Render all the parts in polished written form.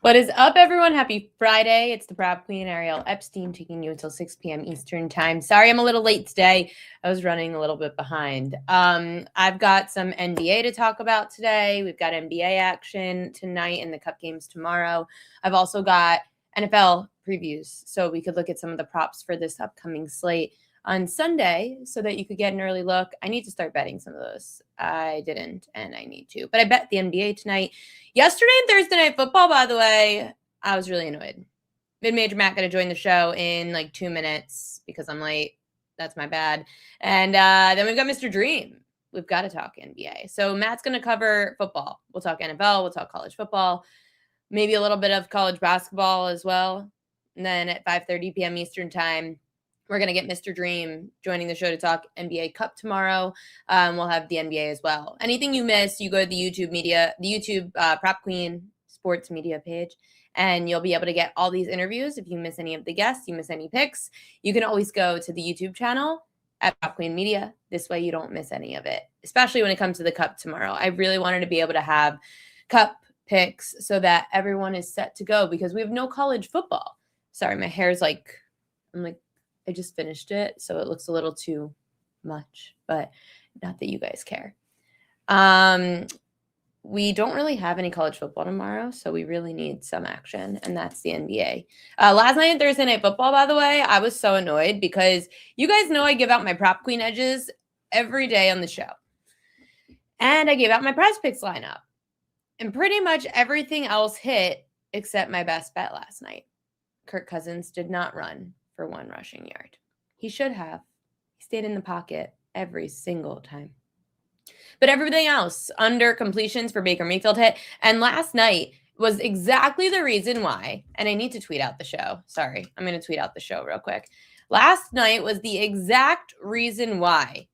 What is up, everyone? Happy Friday. It's the Prop Queen, Ariel Epstein, taking you until 6 p.m. Eastern time. Sorry, I'm a little late today. I was running a little bit behind. I've got some NBA to talk about today. We've got NBA action tonight and the Cup games tomorrow. I've also got NFL previews, so we could look at some of the props for this upcoming slate on Sunday so that you could get an early look. I need to start betting some of those. I didn't, and I need to. But I bet the NBA tonight. Yesterday and Thursday Night Football, by the way, I was really annoyed. Mid-Major Matt going to join the show in like 2 minutes because I'm late. That's my bad. And then we've got Mr. Dream. We've got to talk NBA. So Matt's going to cover football. We'll talk NFL. We'll talk college football. Maybe a little bit of college basketball as well. And then at 5:30 p.m. Eastern time, we're going to get Mr. Dream joining the show to talk NBA Cup tomorrow. We'll have the NBA as well. Anything you miss, you go to the YouTube Prop Queen Sports Media page, and you'll be able to get all these interviews. If you miss any of the guests, you miss any picks, you can always go to the YouTube channel at Prop Queen Media. This way you don't miss any of it, especially when it comes to the Cup tomorrow. I really wanted to be able to have Cup picks so that everyone is set to go because we have no college football. Sorry, my hair's I just finished it, so it looks a little too much, but not that you guys care. We don't really have any college football tomorrow, so we really need some action, and that's the NBA. Last night and Thursday Night Football, by the way, I was so annoyed because you guys know I give out my Prop Queen edges every day on the show. And I gave out my Prize Picks lineup. And pretty much everything else hit except my best bet last night. Kirk Cousins did not run for 1 rushing yard. He should have. He stayed in the pocket every single time. But everything else, under completions for Baker Mayfield hit. And last night was exactly the reason why, and I need to tweet out the show. Sorry, I'm going to tweet out the show real quick. Last night was the exact reason why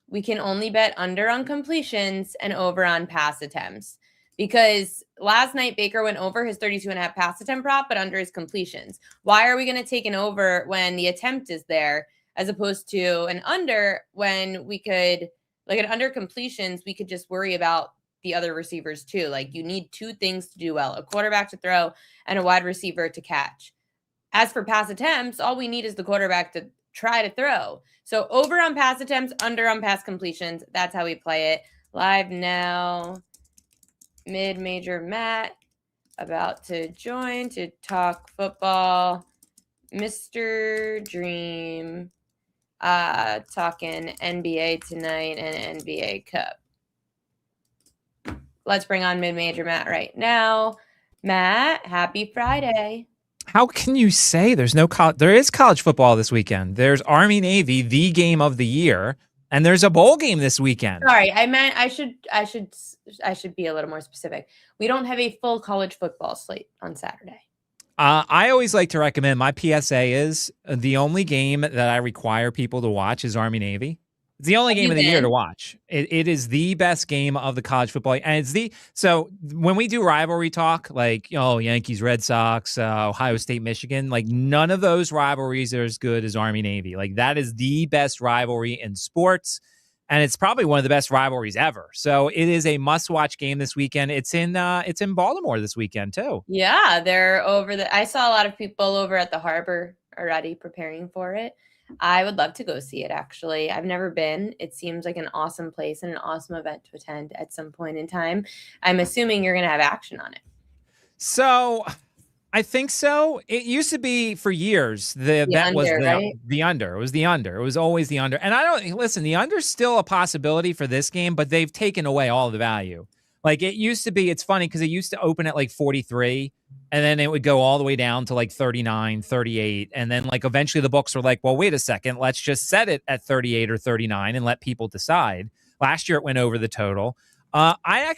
we can only bet under on completions and over on pass attempts. Because last night, Baker went over his 32.5 pass attempt prop, but under his completions. Why are we going to take an over when the attempt is there, as opposed to an under when we could, like an under completions, we could just worry about the other receivers too. Like you need 2 things to do well, a quarterback to throw and a wide receiver to catch. As for pass attempts, all we need is the quarterback to try to throw. So over on pass attempts, under on pass completions. That's how we play it. Live now. Mid-Major Matt about to join to talk football. Mr. Dream talking NBA tonight and NBA Cup. Let's bring on Mid-Major Matt right now. Matt, happy Friday. How can you say there's no college? There is college football this weekend. There's Army Navy, the game of the year. And there's a bowl game this weekend. Sorry, I meant I should be a little more specific. We don't have a full college football slate on Saturday. I always like to recommend, my PSA is the only game that I require people to watch is Army Navy. It's the only game of the year to watch. It is the best game of the college football. And so when we do rivalry talk, like, Yankees, Red Sox, Ohio State, Michigan, like none of those rivalries are as good as Army Navy. Like that is the best rivalry in sports. And it's probably one of the best rivalries ever. So it is a must-watch game this weekend. It's in Baltimore this weekend too. Yeah, they're I saw a lot of people over at the harbor already preparing for it. I would love to go see it, actually. I've never been. It seems like an awesome place and an awesome event to attend at some point in time. I'm assuming you're going to have action on it. So I think so. It used to be for years. The event was the under. It was the under. It was always the under. And the under's still a possibility for this game, but they've taken away all the value. Like it used to be, it's funny because it used to open at like 43 and then it would go all the way down to like 39, 38. And then like eventually the books were like, well, wait a second, let's just set it at 38 or 39 and let people decide. Last year it went over the total. I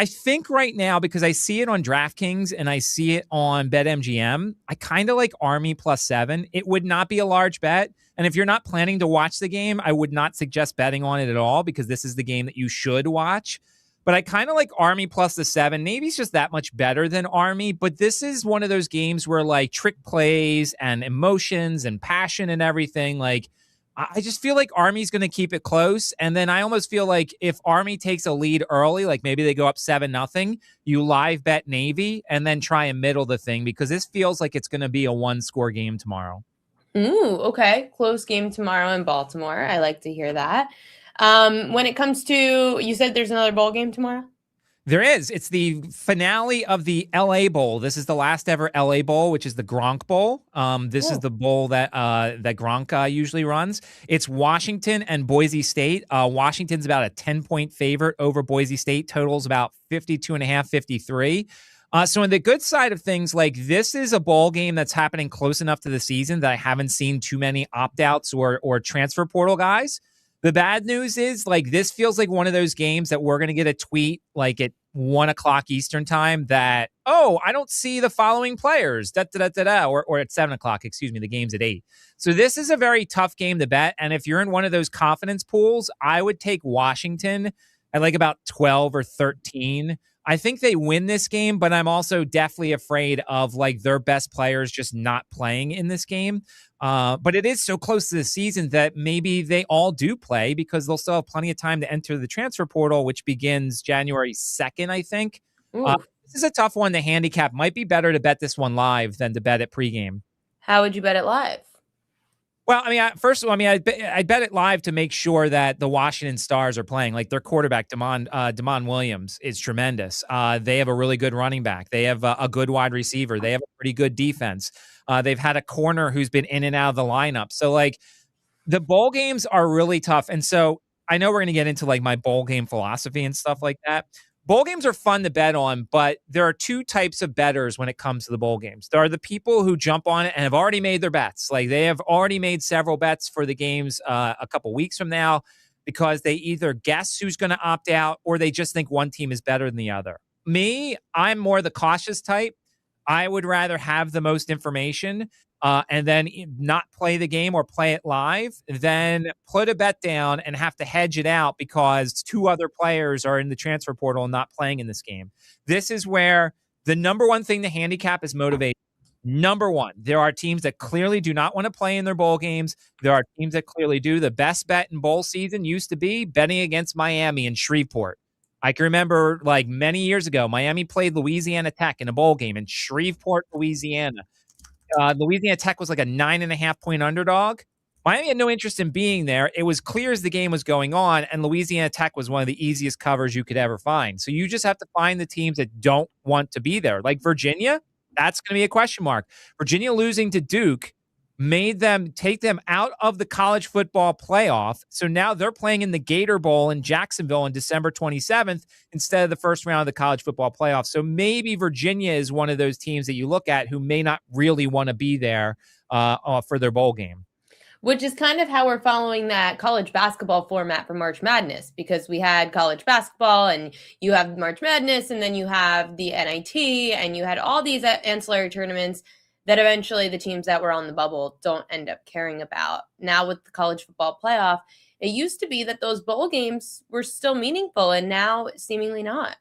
think right now, because I see it on DraftKings and I see it on BetMGM, I kind of like Army +7. It would not be a large bet. And if you're not planning to watch the game, I would not suggest betting on it at all because this is the game that you should watch. But I kind of like Army +7. Navy's just that much better than Army. But this is one of those games where like trick plays and emotions and passion and everything, like I just feel like Army's going to keep it close. And then I almost feel like if Army takes a lead early, like maybe they go up 7-0, you live bet Navy and then try and middle the thing, because this feels like it's going to be a 1-score game tomorrow. Ooh, okay. Close game tomorrow in Baltimore. I like to hear that. When it comes to, you said there's another bowl game tomorrow? There is. It's the finale of the LA Bowl. This is the last ever LA Bowl, which is the Gronk Bowl. This is the bowl that Gronk usually runs. It's Washington and Boise State. Washington's about a 10-point favorite over Boise State. Total's about 52.5, 53. So on the good side of things, like, this is a bowl game that's happening close enough to the season that I haven't seen too many opt-outs or transfer portal guys. The bad news is, like, this feels like one of those games that we're going to get a tweet like at 1:00 Eastern time that, oh, I don't see the following players, or at 7:00, excuse me, the game's at 8. So this is a very tough game to bet. And if you're in one of those confidence pools, I would take Washington at like about 12 or 13. I think they win this game, but I'm also definitely afraid of like their best players just not playing in this game. But it is so close to the season that maybe they all do play, because they'll still have plenty of time to enter the transfer portal, which begins January 2nd, I think. This is a tough one to handicap. Might be better to bet this one live than to bet it pregame. How would you bet it live? Well, I mean, first of all, I mean, I'd bet it live to make sure that the Washington Stars are playing. Like, their quarterback, Damon Williams, is tremendous. They have a really good running back. They have a good wide receiver. They have a pretty good defense. They've had a corner who's been in and out of the lineup. So, like, the bowl games are really tough. And so I know we're going to get into, like, my bowl game philosophy and stuff like that. Bowl games are fun to bet on, but there are two types of bettors when it comes to the bowl games. There are the people who jump on it and have already made their bets. Like, they have already made several bets for the games a couple weeks from now, because they either guess who's going to opt out or they just think one team is better than the other. Me, I'm more the cautious type. I would rather have the most information and then not play the game or play it live, then put a bet down and have to hedge it out because two other players are in the transfer portal and not playing in this game. This is where the number one thing to handicap is motivation. Number one, there are teams that clearly do not want to play in their bowl games. There are teams that clearly do. The best bet in bowl season used to be betting against Miami and Shreveport. I can remember, like, many years ago, Miami played Louisiana Tech in a bowl game in Shreveport, Louisiana. Louisiana Tech was like a 9.5-point underdog. Miami had no interest in being there. It was clear as the game was going on, and Louisiana Tech was one of the easiest covers you could ever find. So you just have to find the teams that don't want to be there. Like Virginia, that's going to be a question mark. Virginia losing to Duke made them take them out of the college football playoff. So now they're playing in the Gator Bowl in Jacksonville on December 27th instead of the first round of the college football playoff. So maybe Virginia is one of those teams that you look at who may not really want to be there for their bowl game. Which is kind of how we're following that college basketball format for March Madness, because we had college basketball and you have March Madness and then you have the NIT and you had all these ancillary tournaments that eventually the teams that were on the bubble don't end up caring about. Now with the college football playoff, it used to be that those bowl games were still meaningful, and now seemingly not.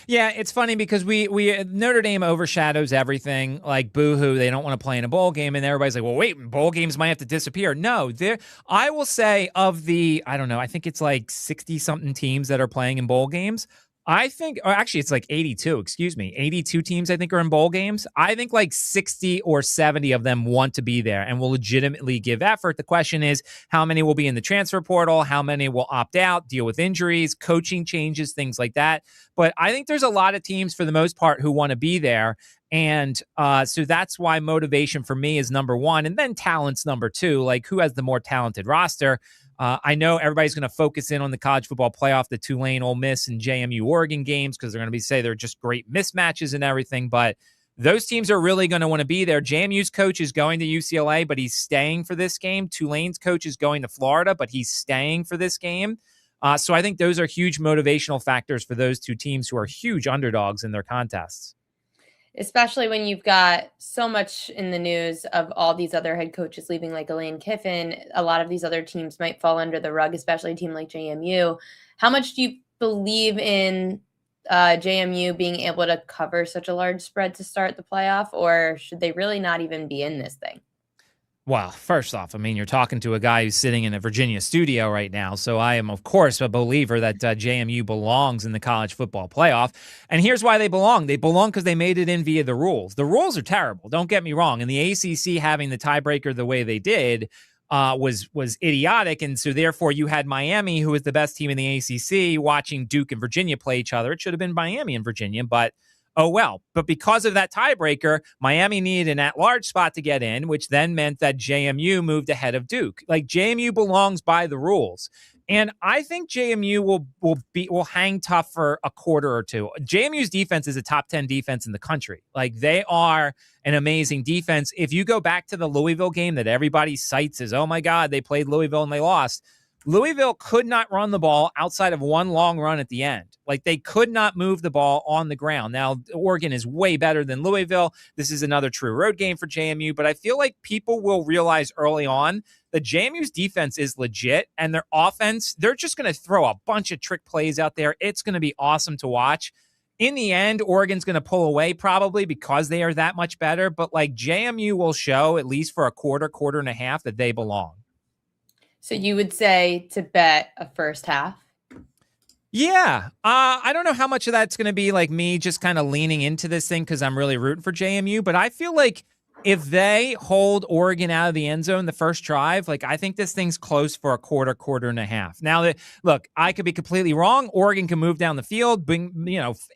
Yeah, it's funny because we Notre Dame overshadows everything. Like, boo-hoo, they don't want to play in a bowl game, and everybody's like, well, wait, bowl games might have to disappear. No, I will say, of the, I don't know, I think it's like 60-something teams that are playing in bowl games. I think, or actually it's like 82, 82 teams I think are in bowl games. I think like 60 or 70 of them want to be there and will legitimately give effort. The question is, how many will be in the transfer portal? How many will opt out, deal with injuries, coaching changes, things like that? But I think there's a lot of teams for the most part who want to be there. And so that's why motivation for me is number one. And then talent's number two, like who has the more talented roster. I know everybody's going to focus in on the college football playoff, the Tulane, Ole Miss, and JMU Oregon games, because they're going to say they're just great mismatches and everything. But those teams are really going to want to be there. JMU's coach is going to UCLA, but he's staying for this game. Tulane's coach is going to Florida, but he's staying for this game. So I think those are huge motivational factors for those two teams who are huge underdogs in their contests. Especially when you've got so much in the news of all these other head coaches leaving, like Lane Kiffin. A lot of these other teams might fall under the rug, especially a team like JMU. How much do you believe in JMU being able to cover such a large spread to start the playoff, or should they really not even be in this thing? Well, first off, I mean, you're talking to a guy who's sitting in a Virginia studio right now. So I am, of course, a believer that JMU belongs in the college football playoff. And here's why they belong. They belong because they made it in via the rules. The rules are terrible. Don't get me wrong. And the ACC having the tiebreaker the way they did was idiotic. And so therefore you had Miami, who was the best team in the ACC, watching Duke and Virginia play each other. It should have been Miami and Virginia, but oh, well. But because of that tiebreaker, Miami needed an at-large spot to get in, which then meant that JMU moved ahead of Duke. Like, JMU belongs by the rules. And I think JMU will hang tough for a quarter or two. JMU's defense is a top 10 defense in the country. Like, they are an amazing defense. If you go back to the Louisville game that everybody cites as, oh my God, they played Louisville and they lost. Louisville could not run the ball outside of one long run at the end. Like, they could not move the ball on the ground. Now, Oregon is way better than Louisville. This is another true road game for JMU, but I feel like people will realize early on that JMU's defense is legit, and their offense, they're just going to throw a bunch of trick plays out there. It's going to be awesome to watch. In the end, Oregon's going to pull away probably because they are that much better, but like, JMU will show, at least for a quarter and a half, that they belong. So you would say to bet a first half? Yeah. I don't know how much of that's going to be like me just kind of leaning into this thing because I'm really rooting for JMU, but I feel like if they hold Oregon out of the end zone the first drive, like, I think this thing's close for a quarter and a half. Now, look, I could be completely wrong. Oregon can move down the field, bring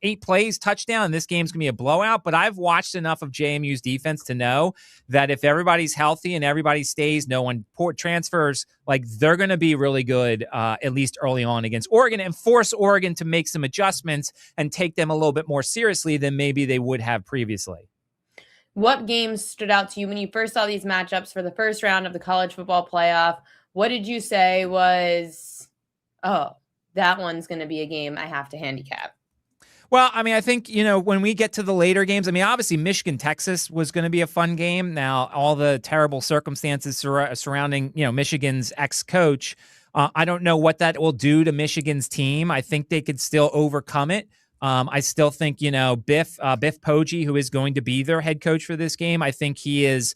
8 plays, touchdown, and this game's going to be a blowout. But I've watched enough of JMU's defense to know that if everybody's healthy and everybody stays, no one transfers, like, they're going to be really good, at least early on against Oregon, and force Oregon to make some adjustments and take them a little bit more seriously than maybe they would have previously. What games stood out to you when you first saw these matchups for the first round of the college football playoff? What did you say was, oh, that one's going to be a game I have to handicap? Well, I mean, I think, when we get to the later games, I mean, obviously Michigan, Texas was going to be a fun game. Now, all the terrible circumstances surrounding, Michigan's ex-coach, I don't know what that will do to Michigan's team. I think they could still overcome it. I still think, Biff Poggi, who is going to be their head coach for this game, I think he is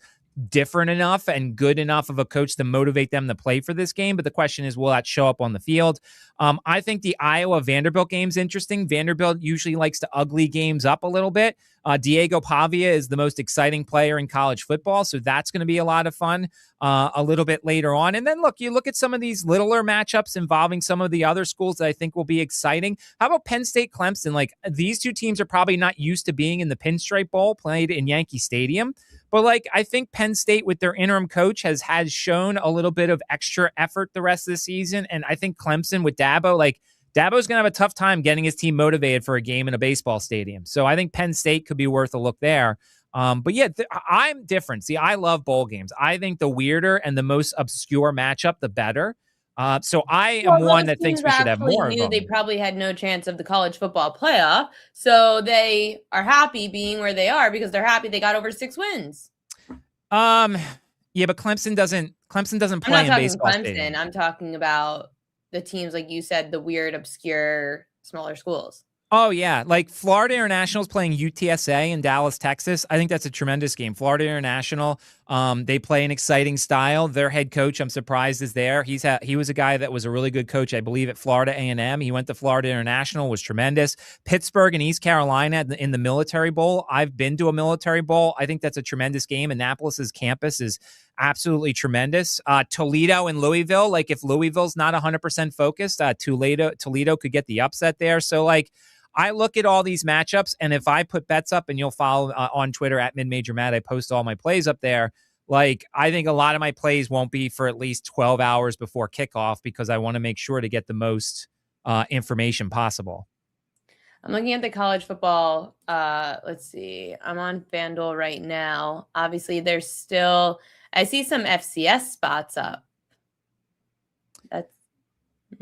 different enough and good enough of a coach to motivate them to play for this game. But the question is, will that show up on the field? I think the Iowa-Vanderbilt game's interesting. Vanderbilt usually likes to ugly games up a little bit. Diego Pavia is the most exciting player in college football, so that's going to be a lot of fun a little bit later on. And then, you look at some of these littler matchups involving some of the other schools that I think will be exciting. How about Penn State, Clemson? Like, these two teams are probably not used to being in the Pinstripe Bowl played in Yankee Stadium. But, I think Penn State with their interim coach has shown a little bit of extra effort the rest of the season. And I think Clemson with Dabo, Dabo's going to have a tough time getting his team motivated for a game in a baseball stadium. So I think Penn State could be worth a look there. But yeah, I'm different. See, I love bowl games. I think the weirder and the most obscure matchup, the better. So I am one that thinks we should have more of them. They probably had no chance of the college football playoff. So they are happy being where they are because they're happy they got over 6 wins. Yeah, but Clemson doesn't play in baseball stadium. I'm talking about the teams, like you said, the weird, obscure, smaller schools. Oh, yeah. Like, Florida International's playing UTSA in Dallas, Texas. I think that's a tremendous game. Florida International, they play an exciting style. Their head coach, I'm surprised, is there. He was a guy that was a really good coach, I believe, at Florida A&M. He went to Florida International, was tremendous. Pittsburgh and East Carolina in the Military Bowl. I've been to a Military Bowl. I think that's a tremendous game. Annapolis's campus is absolutely tremendous. Toledo and Louisville, if Louisville's not 100% focused, Toledo could get the upset there. So, I look at all these matchups, and if I put bets up, and you'll follow on Twitter at MidMajorMatt, I post all my plays up there. I think a lot of my plays won't be for at least 12 hours before kickoff because I want to make sure to get the most information possible. I'm looking at the college football. Let's see. I'm on FanDuel right now. Obviously, there's still, I see some FCS spots up.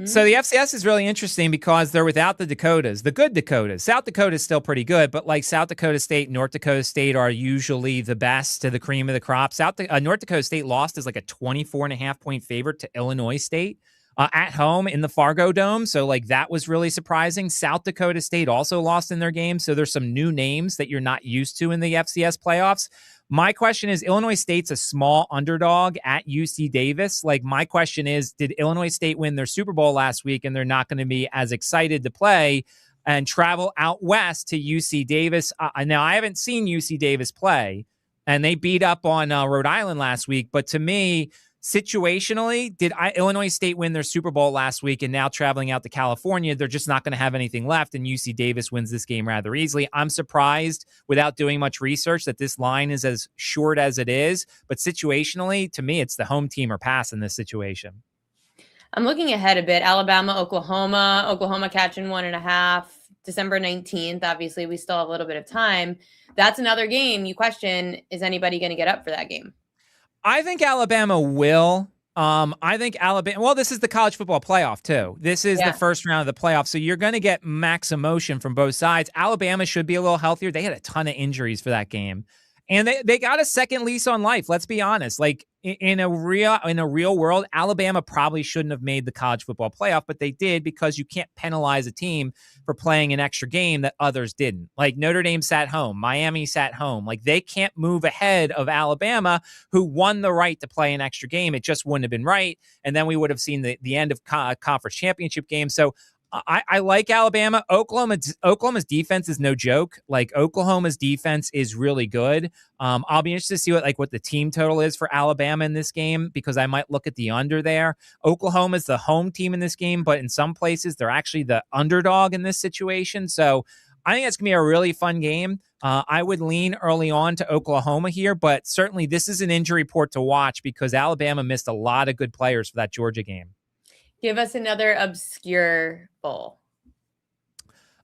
So the FCS is really interesting because they're without the Dakotas, the good Dakotas. South Dakota is still pretty good, but South Dakota State, North Dakota State are usually the best, to the cream of the crop. North Dakota State lost as a 24.5-point favorite to Illinois State at home in the Fargo Dome. So that was really surprising. South Dakota State also lost in their game. So there's some new names that you're not used to in the FCS playoffs. My question is, Illinois State's a small underdog at UC Davis. Like, my question is, did Illinois State win their Super Bowl last week and they're not going to be as excited to play and travel out west to UC Davis? Now, I haven't seen UC Davis play, and they beat up on Rhode Island last week. But to me, situationally, did Illinois State win their Super Bowl last week and now traveling out to California, they're just not going to have anything left, and UC Davis wins this game rather easily. I'm surprised, without doing much research, that this line is as short as it is. But situationally, to me, it's the home team or pass in this situation. I'm looking ahead a bit. Alabama, Oklahoma catching 1.5. December 19th. Obviously, we still have a little bit of time. That's another game. You question, is anybody going to get up for that game? I think Alabama will. I think Alabama, well, this is the college football playoff too. This is the first round of the playoff. So you're going to get max emotion from both sides. Alabama should be a little healthier. They had a ton of injuries for that game. And they got a second lease on life. Let's be honest. Like, in a real world, Alabama probably shouldn't have made the college football playoff, but they did, because you can't penalize a team for playing an extra game that others didn't. Like, Notre Dame sat home, Miami sat home. Like, they can't move ahead of Alabama, who won the right to play an extra game. It just wouldn't have been right. And then we would have seen the end of conference championship games. So I like Alabama. Oklahoma's defense is no joke. Like, Oklahoma's defense is really good. I'll be interested to see what the team total is for Alabama in this game, because I might look at the under there. Oklahoma's the home team in this game, but in some places they're actually the underdog in this situation. So I think it's going to be a really fun game. I would lean early on to Oklahoma here, but certainly this is an injury report to watch, because Alabama missed a lot of good players for that Georgia game. Give us another obscure bowl.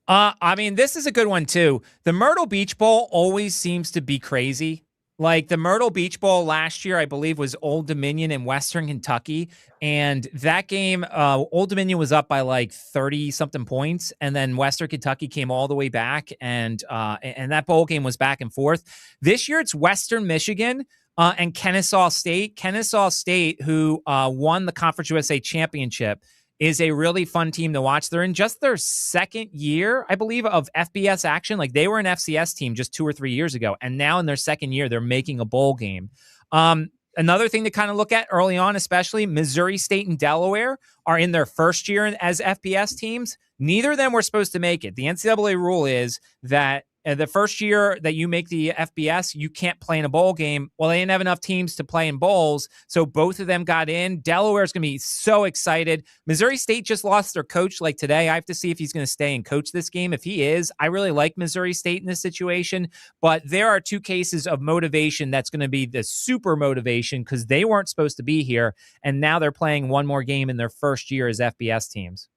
I mean, this is a good one too. The Myrtle Beach Bowl always seems to be crazy. Like, the Myrtle Beach Bowl last year, I believe, was Old Dominion in Western Kentucky. And that game, Old Dominion was up by like 30-something points. And then Western Kentucky came all the way back. And that bowl game was back and forth. This year, it's Western Michigan and Kennesaw State. Kennesaw State, who won the Conference USA Championship, is a really fun team to watch. They're in just their second year, I believe, of FBS action. Like, they were an FCS team just 2 or 3 years ago, and now in their second year, they're making a bowl game. Another thing to kind of look at early on, especially, Missouri State and Delaware are in their first year as FBS teams. Neither of them were supposed to make it. The NCAA rule is that the first year that you make the FBS, you can't play in a bowl game. Well, they didn't have enough teams to play in bowls, so both of them got in. Delaware's going to be so excited. Missouri State just lost their coach like today. I have to see if he's going to stay and coach this game. If he is, I really like Missouri State in this situation, but there are two cases of motivation that's going to be the super motivation, because they weren't supposed to be here, and now they're playing one more game in their first year as FBS teams.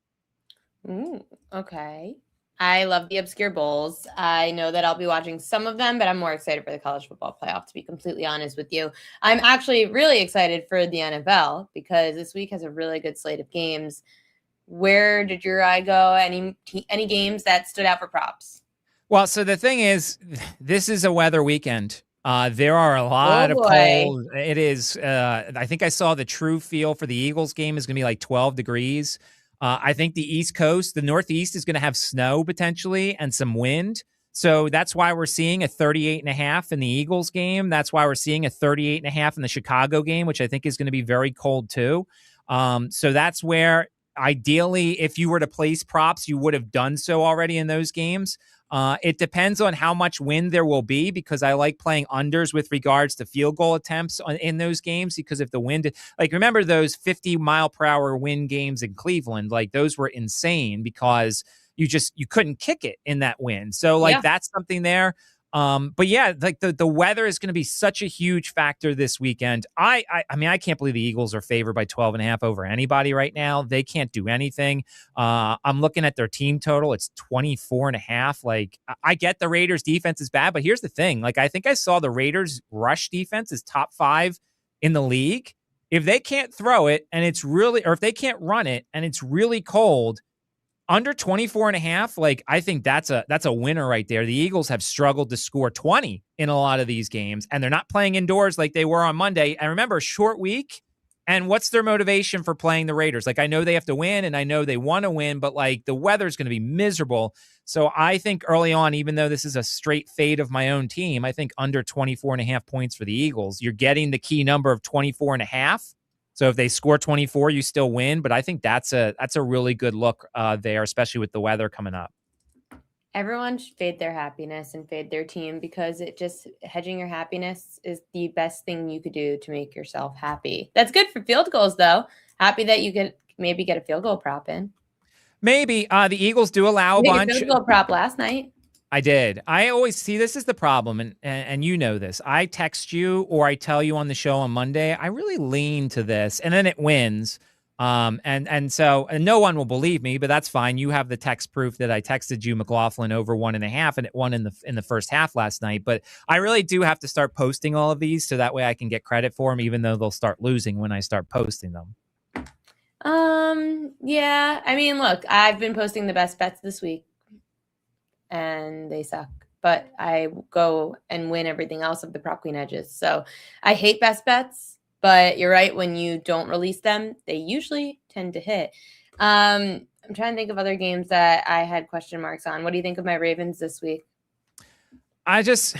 Ooh, okay. I love the obscure bowls. I know that I'll be watching some of them, but I'm more excited for the college football playoff, to be completely honest with you. I'm actually really excited for the NFL, because this week has a really good slate of games. Where did your eye go? Any games that stood out for props? Well, so the thing is, this is a weather weekend. There are a lot of cold. It is. I think I saw the true feel for the Eagles game is going to be like 12 degrees. I think the East Coast, the Northeast, is going to have snow potentially and some wind. So that's why we're seeing a 38.5 in the Eagles game. That's why we're seeing a 38.5 in the Chicago game, which I think is going to be very cold too. So that's where, ideally, if you were to place props, you would have done so already in those games. It depends on how much wind there will be, because I like playing unders with regards to field goal attempts in those games, because if the wind, like, remember those 50-mile-per-hour wind games in Cleveland, like, those were insane because you couldn't kick it in that wind. So that's something there. But yeah, like the weather is going to be such a huge factor this weekend. I mean, I can't believe the Eagles are favored by 12.5 over anybody right now. They can't do anything. I'm looking at their team total. It's 24.5. Like, I get the Raiders defense is bad, but here's the thing. Like, I think I saw the Raiders rush defense is top 5 in the league. If they can't throw it and it's really, or if they can't run it and it's really cold, under 24.5, like, I think that's a winner right there. The Eagles have struggled to score 20 in a lot of these games, and they're not playing indoors like they were on Monday. And remember, short week, And what's their motivation for playing the Raiders? Like, I know they have to win and I know they want to win, but like the weather's going to be miserable. So I think early on, even though this is a straight fade of my own team, I think under 24.5 points for the Eagles, you're getting the key number of 24.5. So if they score 24, you still win. But I think that's a really good look there, especially with the weather coming up. Everyone should fade their happiness and fade their team, because hedging your happiness is the best thing you could do to make yourself happy. That's good for field goals, though. Happy that you could maybe get a field goal prop in. Maybe. The Eagles do allow a bunch. You field goal prop last night. I did. I always see this is the problem, and you know this. I text you or I tell you on the show on Monday, I really lean to this, and then it wins. So no one will believe me, but that's fine. You have the text proof that I texted you McLaughlin over 1.5, and it won in the first half last night. But I really do have to start posting all of these so that way I can get credit for them, even though they'll start losing when I start posting them. Yeah. I mean, look, I've been posting the best bets this week, and they suck. But I go and win everything else of the prop queen edges. So I hate best bets. But you're right, when you don't release them, they usually tend to hit. I'm trying to think of other games that I had question marks on. What do you think of my Ravens this week? It's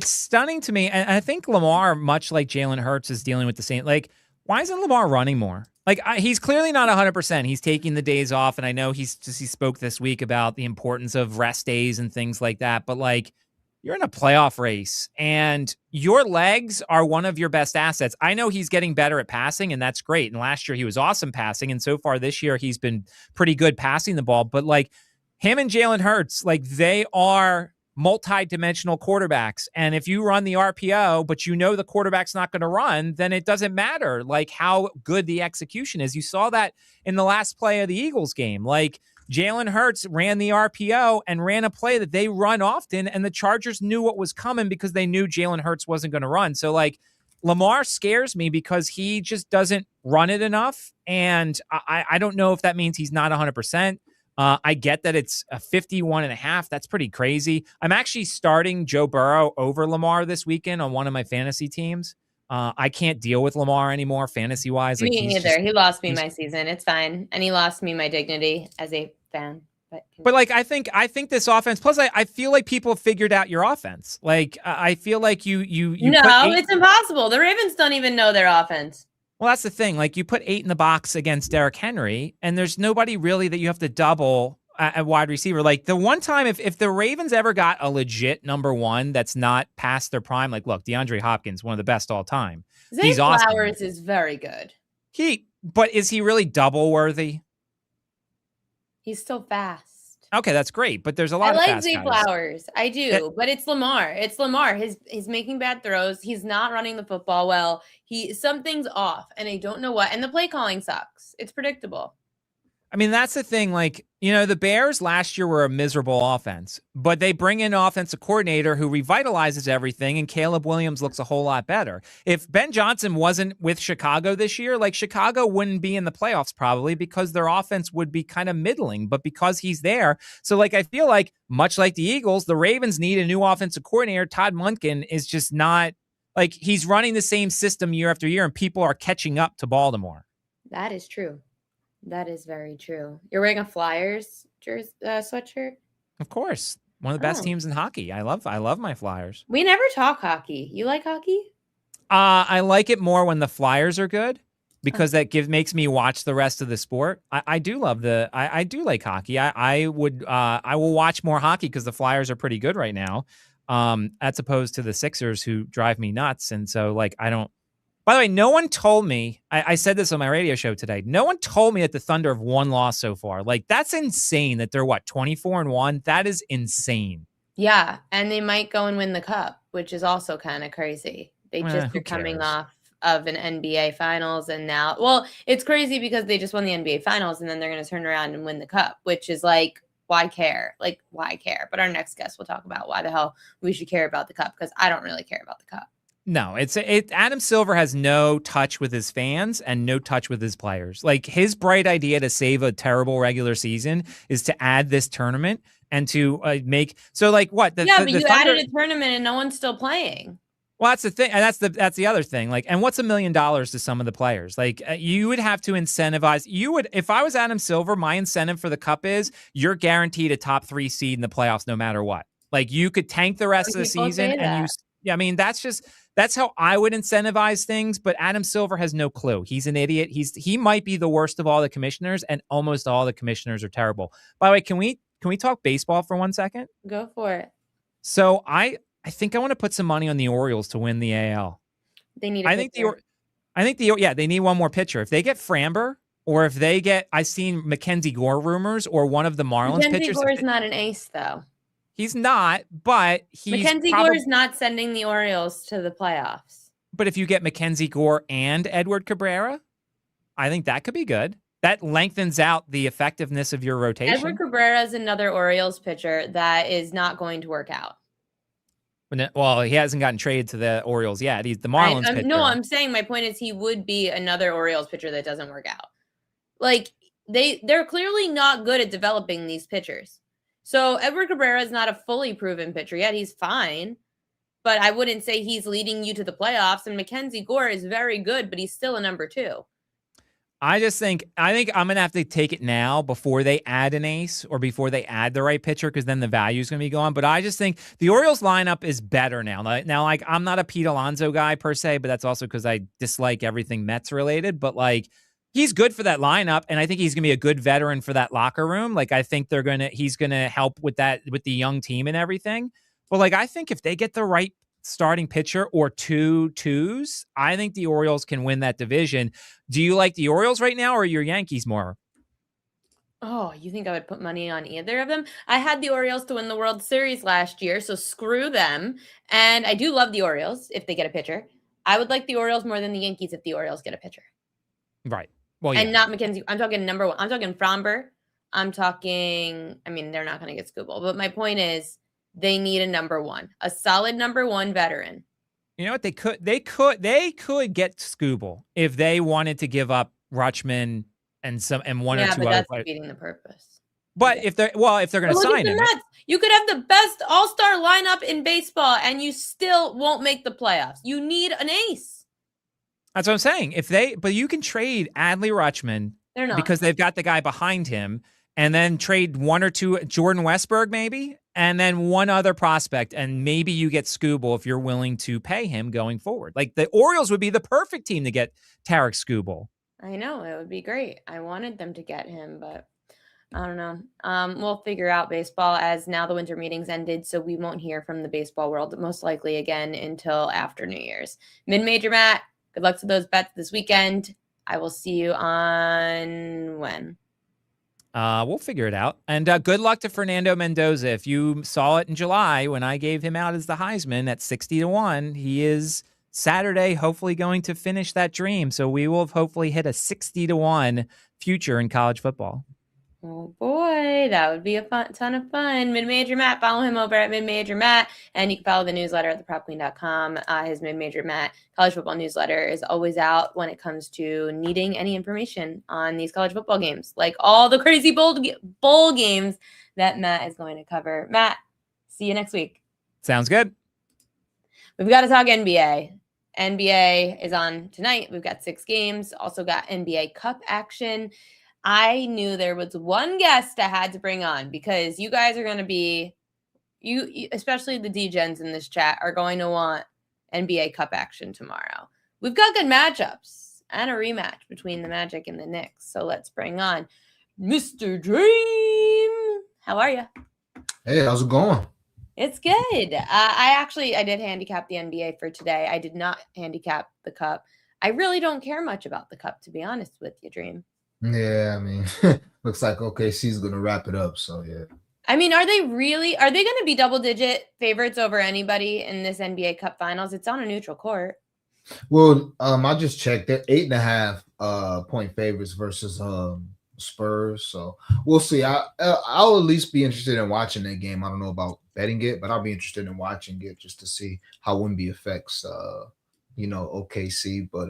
stunning to me. And I think Lamar, much like Jalen Hurts, is dealing with the same. Like, why isn't Lamar running more? Like, he's clearly not 100%. He's taking the days off. And I know he spoke this week about the importance of rest days and things like that. But, like, you're in a playoff race and your legs are one of your best assets. I know he's getting better at passing, and that's great. And last year he was awesome passing. And so far this year, he's been pretty good passing the ball. But like him and Jalen Hurts, like they are multi-dimensional quarterbacks. And if you run the RPO, but you know the quarterback's not going to run, then it doesn't matter like how good the execution is. You saw that in the last play of the Eagles game. Like, Jalen Hurts ran the RPO and ran a play that they run often, and the Chargers knew what was coming because they knew Jalen Hurts wasn't going to run. So, like, Lamar scares me because he just doesn't run it enough, and I don't know if that means he's not 100%. I get that it's a 51.5. That's pretty crazy. I'm actually starting Joe Burrow over Lamar this weekend on one of my fantasy teams. I can't deal with Lamar anymore, fantasy-wise. Me neither. He lost me my season. It's fine. And he lost me my dignity as a fan. But like, I think this offense, plus I feel like people have figured out your offense. Like, I feel like you No, it's impossible. The Ravens don't even know their offense. Well, that's the thing. Like, you put 8 in the box against Derrick Henry, and there's nobody really that you have to double at wide receiver. Like, the one time, if the Ravens ever got a legit number one that's not past their prime, like, look, DeAndre Hopkins, one of the best all time. Zay Flowers is very good. But is he really double worthy? He's still fast. Okay, that's great, but there's a lot of fast guys. I like Zay Flowers. I do, but it's Lamar. It's Lamar. He's making bad throws. He's not running the football well. Something's off, and I don't know what. And the play calling sucks. It's predictable. I mean, that's the thing. Like, you know, the Bears last year were a miserable offense, but they bring in an offensive coordinator who revitalizes everything, and Caleb Williams looks a whole lot better. If Ben Johnson wasn't with Chicago this year, like, Chicago wouldn't be in the playoffs probably because their offense would be kind of middling, but because he's there. So, like, I feel like, much like the Eagles, the Ravens need a new offensive coordinator. Todd Monken is just not, like, he's running the same system year after year, and people are catching up to Baltimore. That is true. That is very true. You're wearing a Flyers sweatshirt? Of course. One of the best teams in hockey. I love my Flyers. We never talk hockey. You like hockey? I like it more when the Flyers are good because that makes me watch the rest of the sport. I do love I do like hockey. I will watch more hockey because the Flyers are pretty good right now. As opposed to the Sixers, who drive me nuts. And so, like, I don't. By the way, no one told me, I said this on my radio show today, no one told me that the Thunder have one loss so far. Like, that's insane that they're, 24-1? That is insane. Yeah, and they might go and win the Cup, which is also kind of crazy. They just are coming off of an NBA Finals, and now, well, it's crazy because they just won the NBA Finals, and then they're going to turn around and win the Cup, which is like, why care? Like, why care? But our next guest will talk about why the hell we should care about the Cup, because I don't really care about the Cup. No, Adam Silver has no touch with his fans and no touch with his players. Like, his bright idea to save a terrible regular season is to add this tournament and to make so, like, what? But you added a tournament and no one's still playing. Well, that's the thing, and that's the other thing. Like, and what's $1 million to some of the players? Like, you would have to incentivize. If I was Adam Silver, my incentive for the Cup is you're guaranteed a top 3 seed in the playoffs, no matter what. Like, you could tank the rest of the season, and I mean, that's how I would incentivize things. But Adam Silver has no clue. He's an idiot. He might be the worst of all the commissioners, and almost all the commissioners are terrible. By the way, can we talk baseball for 1 second? Go for it. So I think I want to put some money on the Orioles to win the AL. They need I think they need one more pitcher. If they get Framber, or if they get, I've seen Mackenzie Gore rumors, or one of the Marlins pitchers. Mackenzie Gore is not an ace, though. He's not, but Mackenzie Gore is not sending the Orioles to the playoffs. But if you get Mackenzie Gore and Edward Cabrera, I think that could be good. That lengthens out the effectiveness of your rotation. Edward Cabrera is another Orioles pitcher that is not going to work out. Well, he hasn't gotten traded to the Orioles yet. He's the Marlins pitcher. No, I'm saying my point is he would be another Orioles pitcher that doesn't work out. Like, they're clearly not good at developing these pitchers. So Edward Cabrera is not a fully proven pitcher yet. He's fine, but I wouldn't say he's leading you to the playoffs. And Mackenzie Gore is very good, but he's still a number 2. I think I'm going to have to take it now before they add an ace or before they add the right pitcher, because then the value is going to be gone. But I just think the Orioles lineup is better now. Now, like, I'm not a Pete Alonso guy per se, but that's also because I dislike everything Mets related. But, like, he's good for that lineup, and I think he's going to be a good veteran for that locker room. Like, I think he's going to help with that, with the young team and everything. But, like, I think if they get the right starting pitcher or 2-2s, I think the Orioles can win that division. Do you like the Orioles right now, or your Yankees more? Oh, you think I would put money on either of them? I had the Orioles to win the World Series last year, so screw them. And I do love the Orioles if they get a pitcher. I would like the Orioles more than the Yankees if the Orioles get a pitcher. Right. Well, yeah. And not Mackenzie. I'm talking number 1. I'm talking Framber. I'm talking, I mean, they're not going to get Skubal. But my point is, they need a number 1, a solid number 1 veteran. You know what? They could get Skubal if they wanted to give up Rutschman and one or two other players. Yeah, but that's defeating the purpose. But if they're going to sign him, you could have the best all-star lineup in baseball, and you still won't make the playoffs. You need an ace. That's what I'm saying. But you can trade Adley Rutschman because they've got the guy behind him, and then trade 1 or 2 Jordan Westberg maybe, and then one other prospect, and maybe you get Skubal if you're willing to pay him going forward. Like, the Orioles would be the perfect team to get Tarek Skubal. I know, it would be great. I wanted them to get him, but I don't know. We'll figure out baseball, as now the winter meetings ended, so we won't hear from the baseball world most likely again until after New Year's. Mid-major, Matt, good luck to those bets this weekend. I will see you on when? We'll figure it out. And good luck to Fernando Mendoza. If you saw it in July when I gave him out as the Heisman at 60-1, he is Saturday hopefully going to finish that dream. So we will have hopefully hit a 60-1 future in college football. Oh boy, that would be a ton of fun. Mid-Major Matt, follow him over at Mid-Major Matt, and you can follow the newsletter at thepropqueen.com. His Mid-Major Matt college football newsletter is always out when it comes to needing any information on these college football games, like all the crazy bowl games that Matt is going to cover. Matt, see you next week. Sounds good. We've got to talk NBA. NBA is on tonight. We've got 6 games. Also got NBA Cup action. I knew there was one guest I had to bring on, because you guys are going to be, you especially the D-Gens in this chat, are going to want NBA Cup action tomorrow. We've got good matchups and a rematch between the Magic and the Knicks. So let's bring on Mr. Dream. How are you? Hey, how's it going? It's good. I did handicap the NBA for today. I did not handicap the Cup. I really don't care much about the Cup, to be honest with you, Dream. Yeah, I mean, looks like OKC's going to wrap it up, so yeah. I mean, are they going to be double-digit favorites over anybody in this NBA Cup Finals? It's on a neutral court. Well, I just checked. They're 8.5 point favorites versus Spurs, so we'll see. I'll at least be interested in watching that game. I don't know about betting it, but I'll be interested in watching it just to see how Wemby affects OKC, but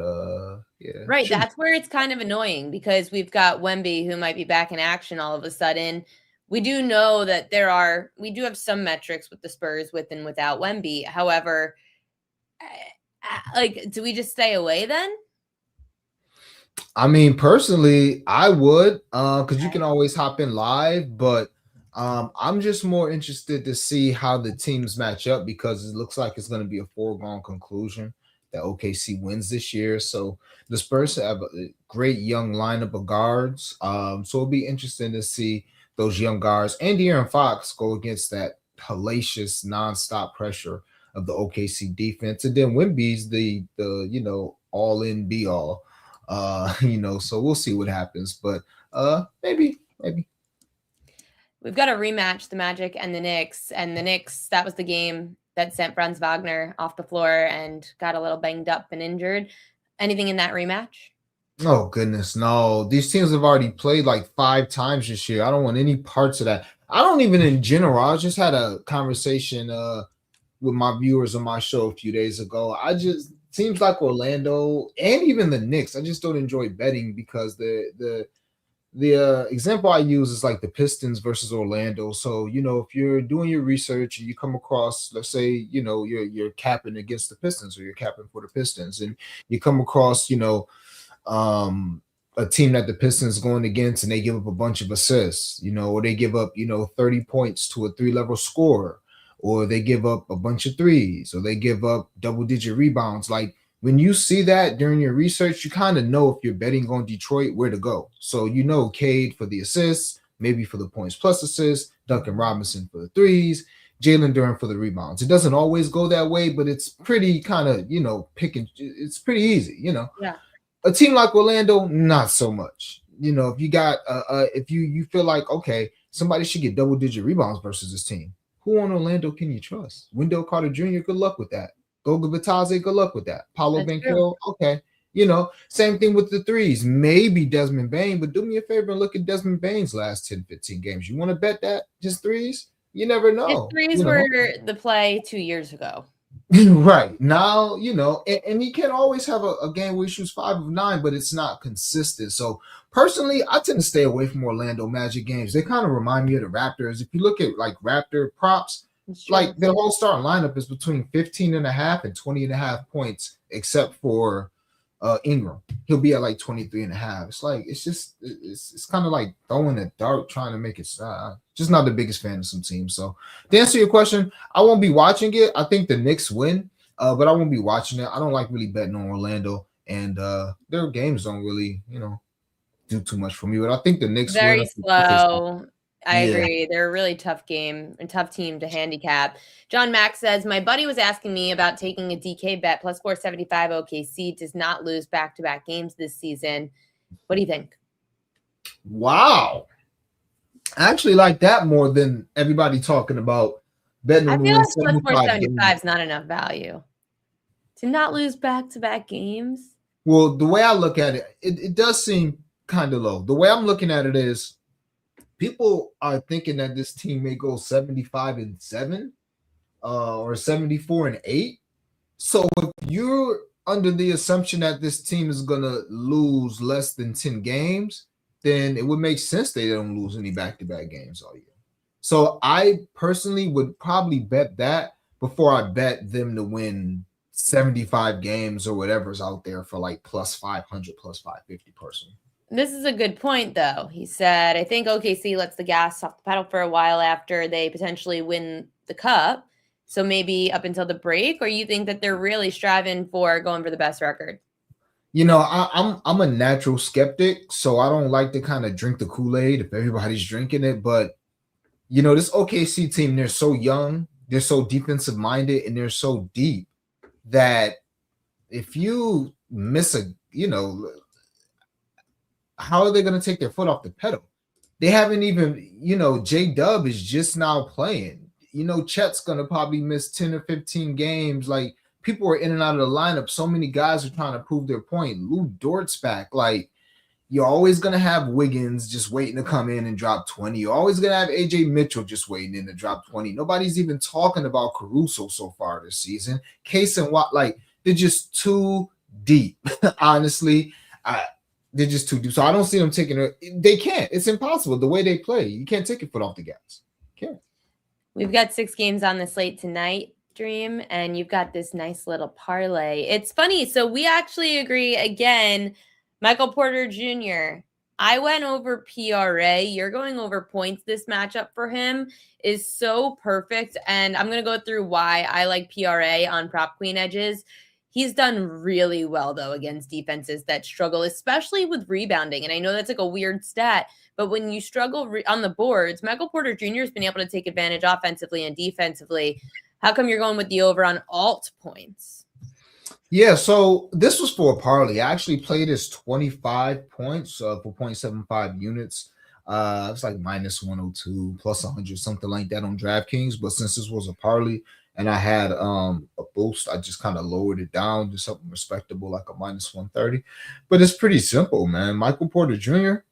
yeah. Right, that's where it's kind of annoying, because we've got Wemby who might be back in action all of a sudden. We do know that we do have some metrics with the Spurs with and without Wemby. However, Like, do we just stay away then? I mean, personally, I would, because you can always hop in live, but I'm just more interested to see how the teams match up because it looks like it's going to be a foregone conclusion that OKC wins this year. So the Spurs have a great young lineup of guards. So it'll be interesting to see those young guards and De'Aaron Fox go against that hellacious nonstop pressure of the OKC defense. And then Wemby's the all in be all. So we'll see what happens. But maybe. We've got a rematch, the Magic and the Knicks. And the Knicks, that was the game that sent Franz Wagner off the floor and got a little banged up and injured. Anything in that rematch? Oh, goodness, no. These teams have already played like 5 times this year. I don't want any parts of that. I don't even in general. I just had a conversation with my viewers on my show a few days ago. Seems like Orlando and even the Knicks, I just don't enjoy betting because the example I use is like the Pistons versus Orlando. So, if you're doing your research and you come across, let's say, you're capping against the Pistons or you're capping for the Pistons and you come across, a team that the Pistons going against and they give up a bunch of assists, or they give up, 30 points to a 3-level scorer, or they give up a bunch of threes, or they give up double-digit rebounds. Like when you see that during your research, you kind of know if you're betting on Detroit where to go. So Cade for the assists, maybe for the points plus assists, Duncan Robinson for the threes, Jalen Duren for the rebounds. It doesn't always go that way, but it's pretty kind of, it's pretty easy, Yeah. A team like Orlando, not so much. If you got if you feel like, okay, somebody should get double-digit rebounds versus this team, who on Orlando can you trust? Wendell Carter Jr., good luck with that. Goga Bitadze, good luck with that. Paolo Banchero, okay. Same thing with the threes. Maybe Desmond Bane, but do me a favor and look at Desmond Bane's last 10, 15 games. You want to bet that? Just threes? You never know. His threes were the play 2 years ago. Right. Now, and he can always have a game where he shoots 5 of 9, but it's not consistent. So personally, I tend to stay away from Orlando Magic games. They kind of remind me of the Raptors. If you look at like Raptor props, like their whole starting lineup is between 15.5 and 20.5 points, except for Ingram. He'll be at like 23.5. It's like it's kind of like throwing a dart trying to make it just not the biggest fan of some teams. So to answer your question, I won't be watching it. I think the Knicks win, but I won't be watching it. I don't like really betting on Orlando, and their games don't really do too much for me. But I think the Knicks very slow. I agree. They're a really tough game and tough team to handicap. John Mack says, my buddy was asking me about taking a DK bet plus 475 OKC does not lose back-to-back games this season. What do you think? Wow. I actually like that more than everybody talking about betting on. I feel like plus 475 is not enough value to not lose back-to-back games. Well, the way I look at it, it does seem kind of low. The way I'm looking at it is people are thinking that this team may go 75-7 or 74-8. So if you're under the assumption that this team is going to lose less than 10 games, then it would make sense they don't lose any back-to-back games all year. So I personally would probably bet that before I bet them to win 75 games or whatever's out there for like plus 500, plus 550 personally. This is a good point, though. He said, I think OKC lets the gas off the pedal for a while after they potentially win the cup. So maybe up until the break, or you think that they're really striving for going for the best record? I'm a natural skeptic, so I don't like to kind of drink the Kool-Aid if everybody's drinking it. But, this OKC team, they're so young, they're so defensive minded, and they're so deep that if you miss how are they going to take their foot off the pedal? They haven't even, J-Dub is just now playing. Chet's going to probably miss 10 or 15 games. Like, people are in and out of the lineup. So many guys are trying to prove their point. Lou Dort's back. Like, you're always going to have Wiggins just waiting to come in and drop 20. You're always going to have AJ Mitchell just waiting in to drop 20. Nobody's even talking about Caruso so far this season. Case and Watt, like, they're just too deep. Honestly, they're just too deep. So I don't see them taking it. They can't. It's impossible. The way they play, you can't take your foot off the gas. You can't. We've got 6 games on the slate tonight. stream, and you've got this nice little parlay. It's funny. So we actually agree again. Michael Porter Jr. I went over PRA. You're going over points. This matchup for him is so perfect. And I'm going to go through why I like PRA on prop queen edges. He's done really well, though, against defenses that struggle, especially with rebounding. And I know that's like a weird stat, but when you struggle on the boards, Michael Porter Jr. has been able to take advantage offensively and defensively. How come you're going with the over on alt points? Yeah, so this was for a parlay. I actually played as 25 points for 0.75 units. It's like minus 102, plus 100, something like that on DraftKings. But since this was a parlay and I had a boost, I just kind of lowered it down to something respectable, like a minus 130. But it's pretty simple, man. Michael Porter Jr.,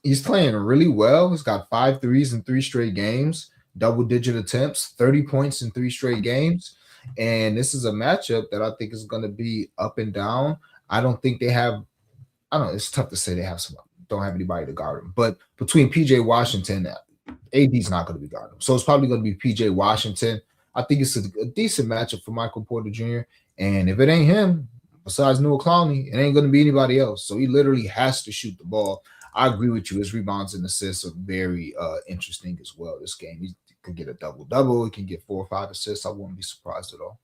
he's playing really well. He's got 5 threes in 3 straight games, double-digit attempts, 30 points in 3 straight games. And this is a matchup that I think is going to be up and down. I don't think they have – I don't know. It's tough to say they don't have anybody to guard him. But between P.J. Washington, AD's not going to be guarding him. So it's probably going to be P.J. Washington. I think it's a decent matchup for Michael Porter Jr. And if it ain't him, besides Noah Clowney, it ain't going to be anybody else. So he literally has to shoot the ball. I agree with you. His rebounds and assists are very interesting as well this game. He could get a double-double. He can get 4 or 5 assists. I wouldn't be surprised at all.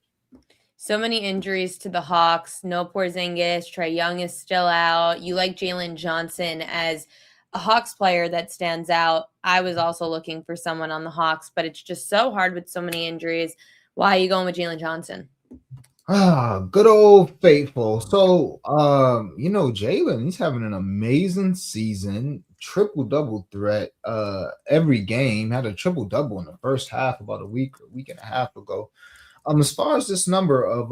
So many injuries to the Hawks. No Porzingis. Trae Young is still out. You like Jalen Johnson as a Hawks player that stands out. I was also looking for someone on the Hawks, but it's just so hard with so many injuries. Why are you going with Jalen Johnson? Good old faithful. So, Jalen, he's having an amazing season, triple-double threat every game. Had a triple-double in the first half about a week and a half ago. As far as this number of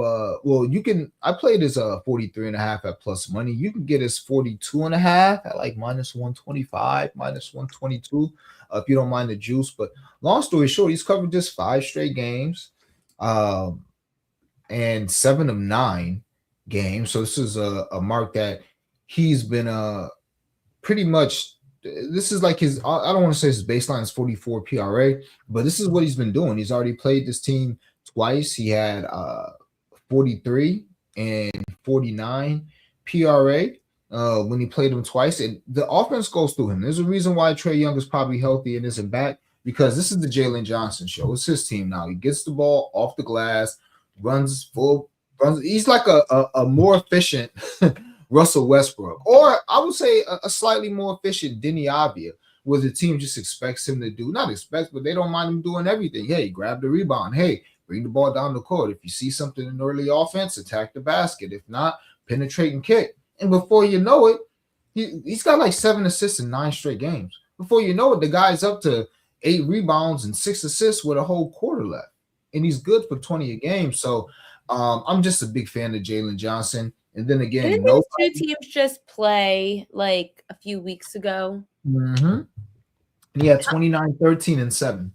I played as 43.5 at plus money. You can get as 42.5 at like minus 125, minus 122 if you don't mind the juice. But long story short, he's covered just 5 straight games. And 7 of 9 games. So this is a mark that he's been pretty much. This is like his. I don't want to say his baseline is 44 PRA, but this is what he's been doing. He's already played this team twice. He had 43 and 49 PRA when he played them twice, and the offense goes through him. There's a reason why Trae Young is probably healthy and isn't back, because this is the Jalen Johnson show. It's his team now. He gets the ball off the glass. Runs. He's like a more efficient Russell Westbrook, or I would say a slightly more efficient Denny Avdia, where the team just expects him to do, not expects, but they don't mind him doing everything. Hey, grab the rebound. Hey, bring the ball down the court. If you see something in early offense, attack the basket. If not, penetrate and kick. And before you know it, he's got like 7 assists in 9 straight games. Before you know it, the guy's up to 8 rebounds and 6 assists with a whole quarter left. And he's good for 20 a game. So I'm just a big fan of Jalen Johnson. And then again, didn't these 2 teams just play like a few weeks ago? Mm-hmm. Yeah, 29, 13, and 7.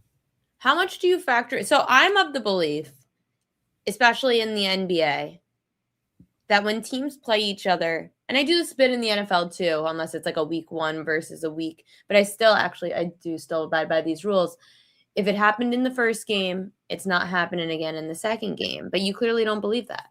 How much do you factor? So I'm of the belief, especially in the NBA, that when teams play each other, and I do this a bit in the NFL too, unless it's like a week 1 versus a week, but I do still abide by these rules. If it happened in the first game, it's not happening again in the second game. But you clearly don't believe that.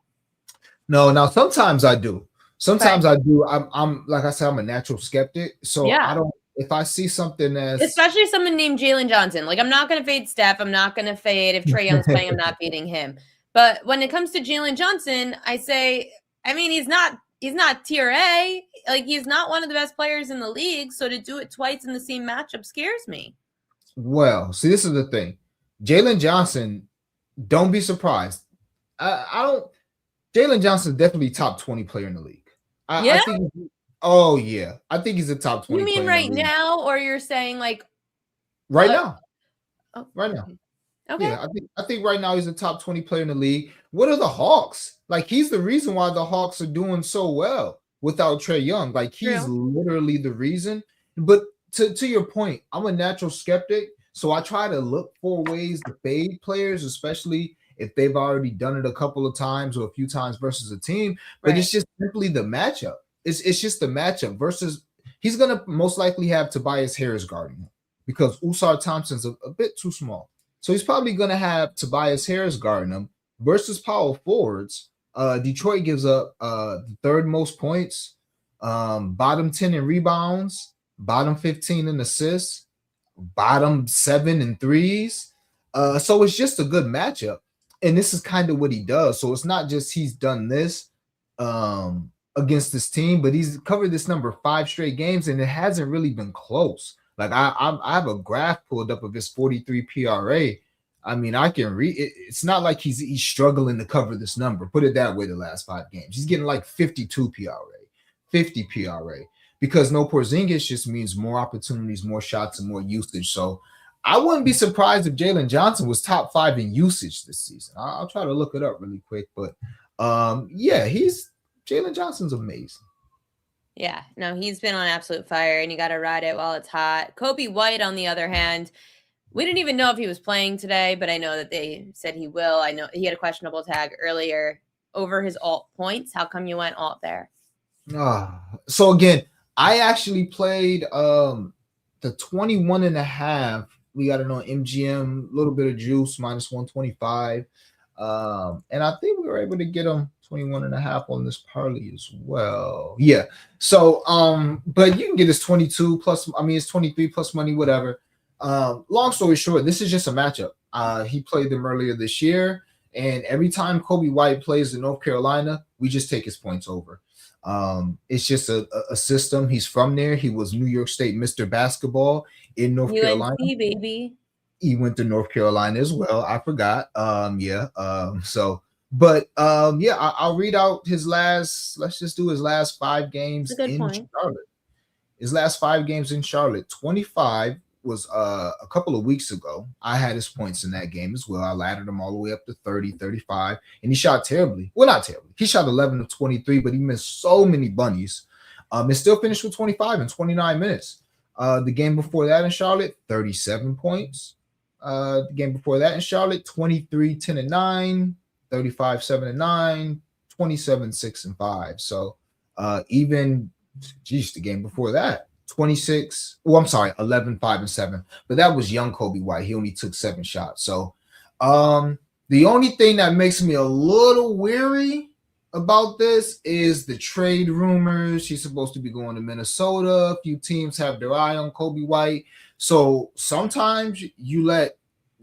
No, now sometimes I do. Sometimes I do. I'm like I said, I'm a natural skeptic. So yeah. I don't. If I see something as, especially someone named Jalen Johnson, like I'm not going to fade Steph. I'm not going to fade if Trae Young's playing. I'm not fading him. But when it comes to Jalen Johnson, I say, I mean, he's not tier A. Like he's not one of the best players in the league. So to do it twice in the same matchup scares me. Well, see, this is the thing. Jalen Johnson, don't be surprised. Jalen Johnson is definitely top 20 player in the league. I think he's a top 20 player. You mean right now, or you're saying like right now? Oh, right now. Okay. Yeah, I think right now he's a top 20 player in the league. What are the Hawks? Like he's the reason why the Hawks are doing so well without Trae Young. Like he's literally the reason. But to your point, I'm a natural skeptic, so I try to look for ways to fade players, especially if they've already done it a couple of times or a few times versus a team. But it's just simply the matchup. It's just the matchup versus he's going to most likely have Tobias Harris guarding him because Usar Thompson's a bit too small. So he's probably going to have Tobias Harris guarding him versus power forwards. Detroit gives up the third most points, bottom 10 in rebounds, bottom 15 in assists, bottom 7 in threes. So it's just a good matchup. And this is kind of what he does. So it's not just he's done this against this team, but he's covered this number 5 straight games, and it hasn't really been close. Like I have a graph pulled up of his 43 PRA. I mean, I can read it. It's not like he's struggling to cover this number. Put it that way. The last 5 games, he's getting like 52 PRA, 50 PRA, because no Porzingis just means more opportunities, more shots, and more usage. So I wouldn't be surprised if Jalen Johnson was top 5 in usage this season. I'll try to look it up really quick, but yeah, Jalen Johnson's amazing. Yeah, no, he's been on absolute fire, and you got to ride it while it's hot. Kobe White, on the other hand, we didn't even know if he was playing today, but I know that they said he will. I know he had a questionable tag earlier over his alt points. How come you went alt there? So again, I actually played the 21.5. We got it on MGM, a little bit of juice, minus 125. And I think we were able to get him 21.5 on this parlay as well. Yeah. So, but you can get his 22 plus, I mean, it's 23 plus money, whatever. Long story short, this is just a matchup. He played them earlier this year, and every time Kobe White plays in North Carolina, we just take his points over. It's just a system. He's from there. He was New York State Mr. Basketball in North Carolina. Baby. He went to North Carolina as well. I forgot. So, but yeah, I'll read out his last. Let's just do his last 5 games in Charlotte. His last 5 games in Charlotte. 25 was a couple of weeks ago. I had his points in that game as well. I laddered him all the way up to 30, 35, and he shot terribly. Well, not terribly. He shot 11 of 23, but he missed so many bunnies. And still finished with 25 in 29 minutes. The game before that in Charlotte, 37 points. The game before that in Charlotte, 23, 10 and 9, 35, 7 and 9, 27, 6 and 5. So the game before that, 26. Oh, I'm sorry, 11, 5 and 7. But that was young Kobe White. He only took 7 shots. So the only thing that makes me a little weary about this is the trade rumors. He's supposed to be going to Minnesota. A few teams have their eye on Kobe White. So sometimes you let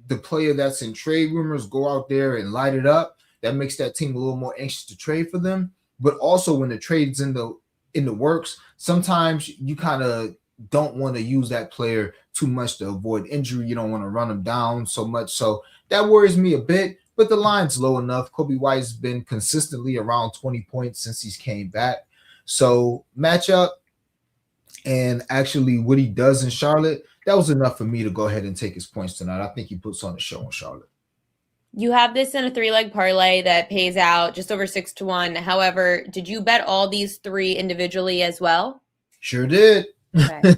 the player that's in trade rumors go out there and light it up. That makes that team a little more anxious to trade for them. But also when the trade's in the works, sometimes you kind of don't want to use that player too much to avoid injury. You don't want to run them down so much. So that worries me a bit, but the line's low enough. Kobe White's been consistently around 20 points since he's came back. So matchup and actually what he does in Charlotte, that was enough for me to go ahead and take his points tonight. I think he puts on a show in Charlotte. You have this in a 3-leg parlay that pays out just over 6-1. However, did you bet all these 3 individually as well? Sure did. Okay.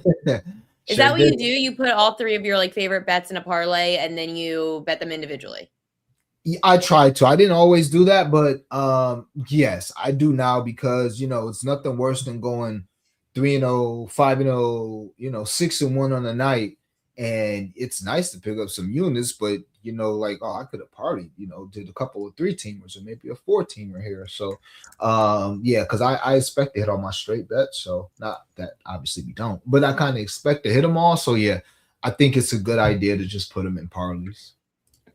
Is that what you do? You put all 3 of your favorite bets in a parlay and then you bet them individually? I tried to. I didn't always do that, but yes, I do now because it's nothing worse than going 3-0, 5-0, 6-1 on the night. And it's nice to pick up some units, but I could have partied, did a couple of 3-teamers or maybe a 4-teamer here. So yeah, because I expect to hit all my straight bets. So not that obviously we don't, but I kind of expect to hit them all. So yeah, I think it's a good idea to just put them in parlays.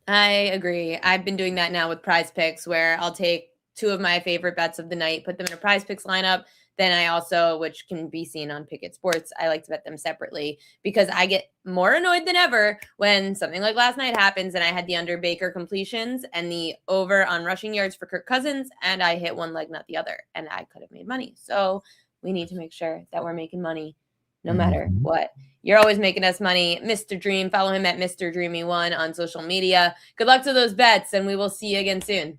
I agree. I've been doing that now with Prize Picks, where I'll take 2 of my favorite bets of the night, put them in a Prize Picks lineup. Then I also, which can be seen on Pickett Sports, I like to bet them separately because I get more annoyed than ever when something like last night happens and I had the under Baker completions and the over on rushing yards for Kirk Cousins, and I hit one leg, not the other, and I could have made money. So we need to make sure that we're making money no matter what. You're always making us money. Mr. Dream, follow him at Mr. Dreamy1 on social media. Good luck to those bets, and we will see you again soon.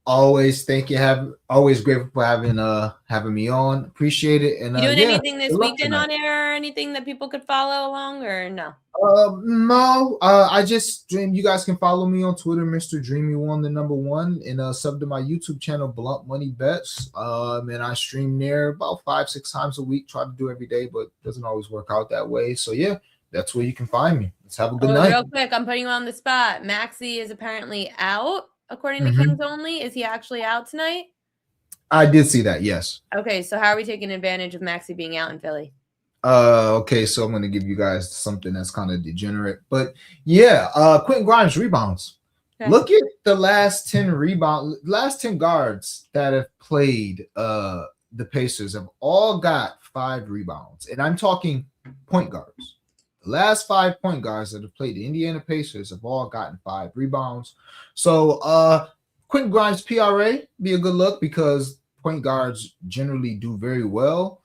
Always thank you. Always grateful for having me on. Appreciate it. And you doing anything this weekend on air or anything that people could follow along or no? No. I just dream. You guys can follow me on Twitter, Mr. Dreamy1, the number 1, and sub to my YouTube channel, Blunt Money Bets. And I stream there about 5-6 times a week. Try to do every day, but doesn't always work out that way. So yeah, that's where you can find me. Let's have a good Oh, night. real quick, I'm putting you on the spot. Maxey is apparently out, according to Kings Only. Is he actually out tonight? I did see that, yes. Okay, so how are we taking advantage of Maxey being out in Philly? Okay, so I'm going to give you guys something that's kind of degenerate. But yeah, Quentin Grimes rebounds. Okay. Look at the last 10 guards that have played the Pacers have all got 5 rebounds. And I'm talking point guards. The last 5 point guards that have played the Indiana Pacers have all gotten 5 rebounds. So Quentin Grimes PRA be a good look because point guards generally do very well.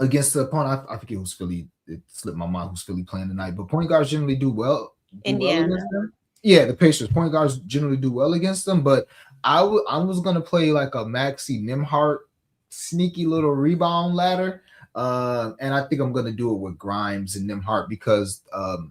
Against the opponent, I forget who's Philly. It slipped my mind who's Philly playing tonight. But point guards generally do well. Indiana. Well against them. Yeah, the Pacers. Point guards generally do well against them. But I was gonna play like a Maxey Nembhard sneaky little rebound ladder. And I think I'm gonna do it with Grimes and Nembhard because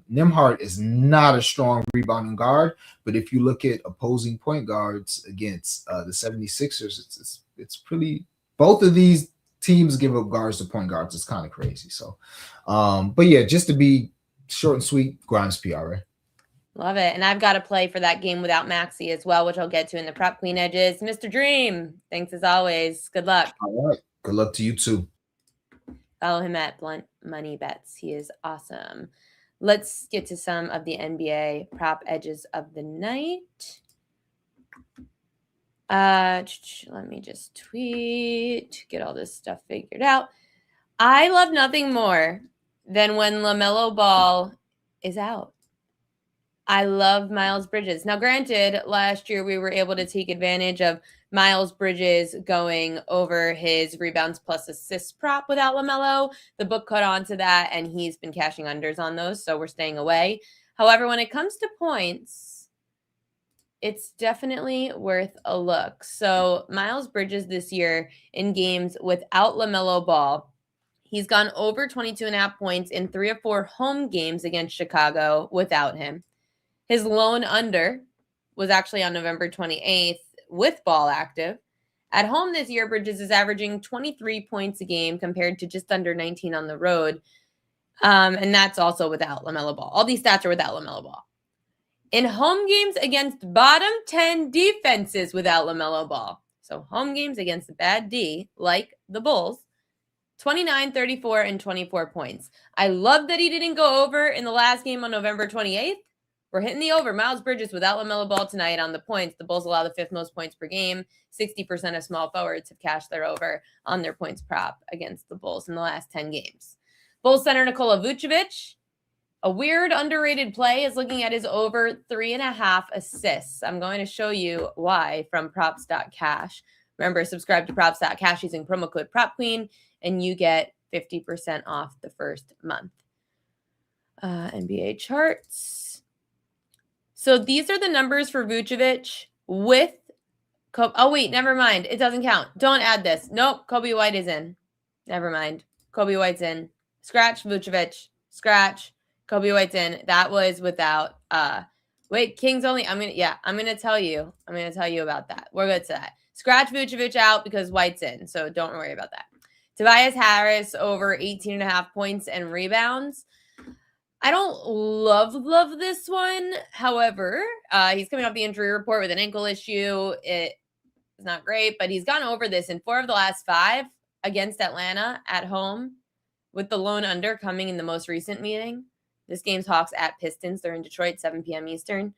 Nembhard is not a strong rebounding guard. But if you look at opposing point guards against the 76ers, it's pretty. Both of these teams give up guards to point guards. It's kind of crazy. So, but yeah, just to be short and sweet, Grimes PRA. Love it. And I've got a play for that game without Maxey as well, which I'll get to in the Prop Queen Edges. Mr. Dream, thanks as always. Good luck. All right. Good luck to you too. Follow him at Blunt Money Bets. He is awesome. Let's get to some of the NBA prop edges of the night. Let me just tweet, get all this stuff figured out. I love nothing more than when LaMelo Ball is out. I love Miles Bridges. Now, granted, last year we were able to take advantage of Miles Bridges going over his rebounds plus assists prop without LaMelo. The book caught on to that, and he's been cashing unders on those, so we're staying away. However, when it comes to points, it's definitely worth a look. So Miles Bridges this year in games without LaMelo Ball, he's gone over 22.5 points in 3 of 4 home games against Chicago without him. His lone under was actually on November 28th with Ball active. At home this year, Bridges is averaging 23 points a game compared to just under 19 on the road. And that's also without LaMelo Ball. All these stats are without LaMelo Ball. In home games against bottom 10 defenses without LaMelo Ball, so home games against the bad D, like the Bulls, 29, 34, and 24 points. I love that he didn't go over in the last game on November 28th. We're hitting the over. Miles Bridges without LaMelo Ball tonight on the points. The Bulls allow the 5th most points per game. 60% of small forwards have cashed their over on their points prop against the Bulls in the last 10 games. Bulls center Nikola Vucevic, a weird underrated play, is looking at his over 3.5 assists. I'm going to show you why from props.cash. Remember, subscribe to props.cash using promo code PropQueen, and you get 50% off the first month. NBA charts. So these are the numbers for Vucevic with oh, wait, never mind. It doesn't count. Don't add this. Nope, Kobe White is in. Never mind. Kobe White's in. Scratch Vucevic. Scratch. Kobe White's in. That was without wait, Kings only. I'm gonna tell you. I'm gonna tell you about that. We're good to that. Scratch Vucevic out because White's in, so don't worry about that. Tobias Harris over 18.5 points and rebounds. I don't love this one. However, he's coming off the injury report with an ankle issue. It is not great, but he's gone over this in 4 of the last 5 against Atlanta at home, with the lone under coming in the most recent meeting. This game's Hawks at Pistons. They're in Detroit, 7 p.m. Eastern.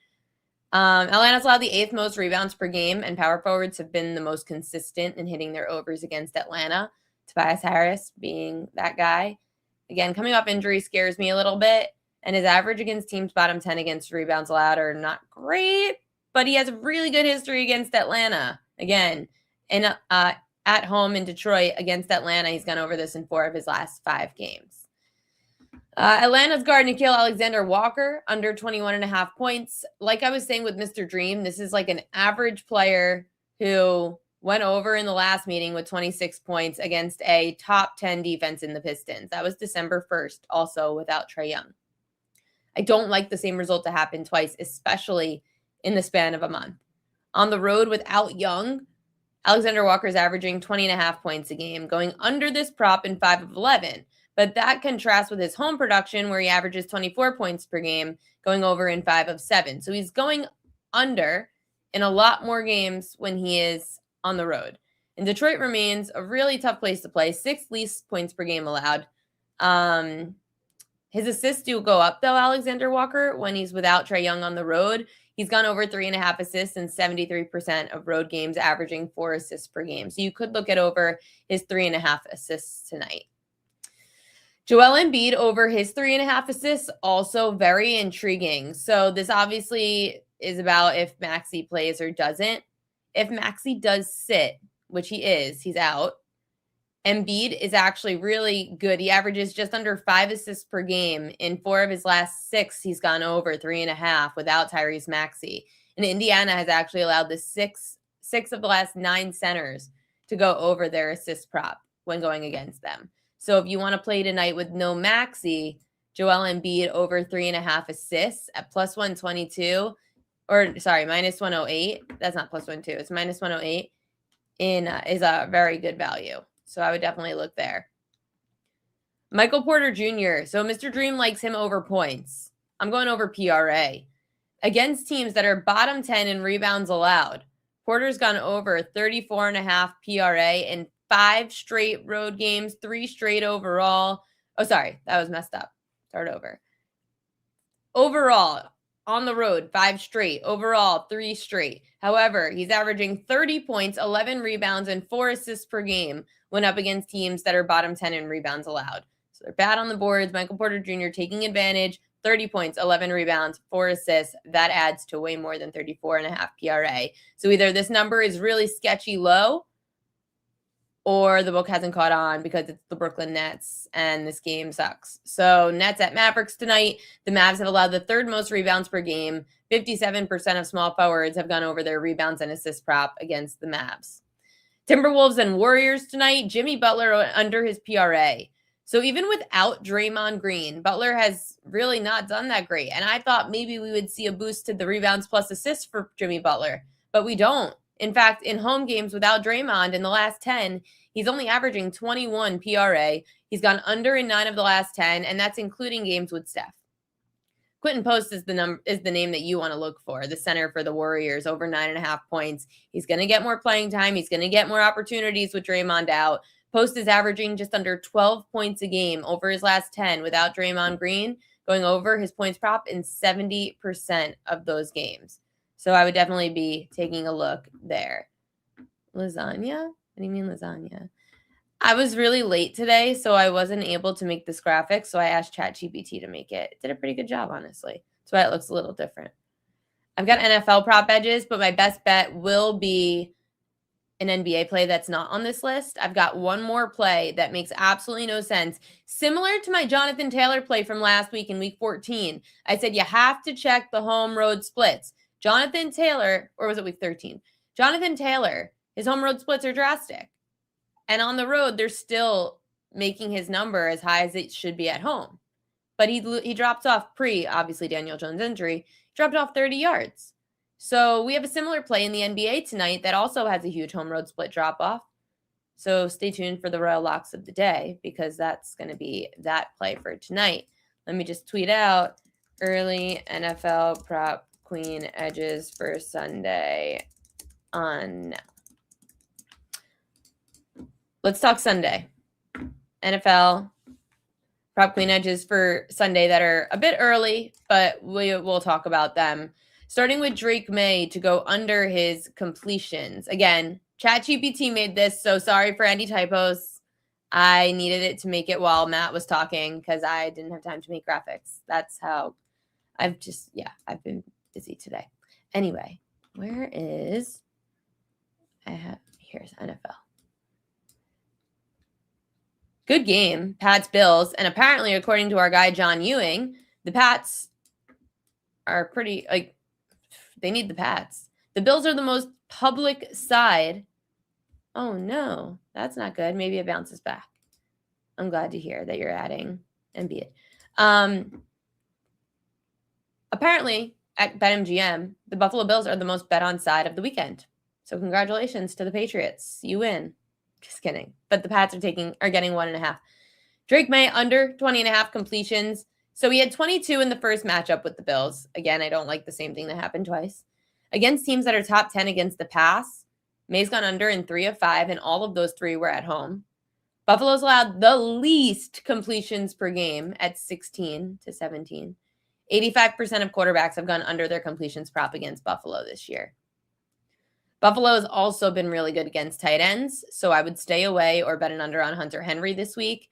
Atlanta's allowed the 8th most rebounds per game, and power forwards have been the most consistent in hitting their overs against Atlanta. Tobias Harris being that guy. Again, coming off injury scares me a little bit, and his average against teams bottom 10 against rebounds allowed are not great, but he has a really good history against Atlanta. Again, at home in Detroit against Atlanta, he's gone over this in 4 of his last 5 games. Atlanta's guard Nickeil Alexander-Walker under 21.5 points. Like I was saying with Mr. Dream, this is like an average player who went over in the last meeting with 26 points against a top 10 defense in the Pistons. That was December 1st, also without Trae Young. I don't like the same result to happen twice, especially in the span of a month. On the road without Young, Alexander Walker's averaging 20.5 points a game, going under this prop in 5 of 11. But that contrasts with his home production where he averages 24 points per game, going over in 5 of 7. So he's going under in a lot more games when he is on the road. And Detroit remains a really tough place to play, 6th least points per game allowed. His assists do go up, though, Alexander Walker, when he's without Trae Young on the road. He's gone over 3.5 assists in 73% of road games, averaging 4 assists per game. So you could look at over his 3.5 assists tonight. Joel Embiid over his 3.5 assists, also very intriguing. So this obviously is about if Maxey plays or doesn't. If Maxey does sit, which he is, he's out, Embiid is actually really good. He averages just under 5 assists per game. In 4 of his last 6, he's gone over 3.5 without Tyrese Maxey. And Indiana has actually allowed the six of the last 9 centers to go over their assist prop when going against them. So if you want to play tonight with no Maxey, Joel Embiid over 3.5 assists at plus 122, or sorry, minus 108. That's not plus 122. It's minus 108 is a very good value. So I would definitely look there. Michael Porter Jr. So Mr. Dream likes him over points. I'm going over PRA. Against teams that are bottom 10 in rebounds allowed, Porter's gone over 34.5 PRA in 5 straight road games, 3 straight overall. Oh, sorry, that was messed up. Start over. Overall, on the road, 5 straight. Overall, 3 straight. However, he's averaging 30 points, 11 rebounds, and 4 assists per game when up against teams that are bottom 10 in rebounds allowed. So they're bad on the boards. Michael Porter Jr. taking advantage, 30 points, 11 rebounds, 4 assists. That adds to way more than 34.5 PRA. So either this number is really sketchy low, or the book hasn't caught on because it's the Brooklyn Nets and this game sucks. So Nets at Mavericks tonight. The Mavs have allowed the 3rd most rebounds per game. 57% of small forwards have gone over their rebounds and assist prop against the Mavs. Timberwolves and Warriors tonight. Jimmy Butler under his PRA. So even without Draymond Green, Butler has really not done that great. And I thought maybe we would see a boost to the rebounds plus assists for Jimmy Butler, but we don't. In fact, in home games without Draymond in the last 10, he's only averaging 21 PRA. He's gone under in 9 of the last 10, and that's including games with Steph. Quentin Post is the name that you want to look for, the center for the Warriors, over 9.5 points. He's going to get more playing time. He's going to get more opportunities with Draymond out. Post is averaging just under 12 points a game over his last 10 without Draymond Green, going over his points prop in 70% of those games. So I would definitely be taking a look there. Lasagna? What do you mean lasagna? I was really late today, so I wasn't able to make this graphic, so I asked ChatGPT to make it. It did a pretty good job, honestly. That's why it looks a little different. I've got NFL prop edges, but my best bet will be an NBA play that's not on this list. I've got one more play that makes absolutely no sense. Similar to my Jonathan Taylor play from last week in week 14. I said you have to check the home road splits. Jonathan Taylor, or was it week 13? Jonathan Taylor, his home road splits are drastic. And on the road, they're still making his number as high as it should be at home. But he dropped off obviously, Daniel Jones' injury, dropped off 30 yards. So we have a similar play in the NBA tonight that also has a huge home road split drop-off. So stay tuned for the Royal Locks of the day because that's going to be that play for tonight. Let me just tweet out early NFL prop queen edges for Sunday on now. Let's talk Sunday. NFL prop queen edges for Sunday that are a bit early, but we'll talk about them. Starting with Drake May to go under his completions. Again, ChatGPT made this, so sorry for any typos. I needed it to make it while Matt was talking because I didn't have time to make graphics. That's how I've been busy today. Anyway, here's NFL. Good game, Pats Bills, and apparently, according to our guy John Ewing, the Pats are pretty they need the Pats. The Bills are the most public side. Oh no, that's not good. Maybe it bounces back. I'm glad to hear that you're adding Embiid. Apparently, at BetMGM, the Buffalo Bills are the most bet on side of the weekend. So congratulations to the Patriots. You win. Just kidding. But the Pats are getting 1.5. Drake May under 20.5 completions. So he had 22 in the first matchup with the Bills. Again, I don't like the same thing that happened twice. Against teams that are top 10 against the pass, May's gone under in 3 of 5, and all of those 3 were at home. Buffalo's allowed the least completions per game at 16 to 17. 85% of quarterbacks have gone under their completions prop against Buffalo this year. Buffalo has also been really good against tight ends, so I would stay away or bet an under on Hunter Henry this week.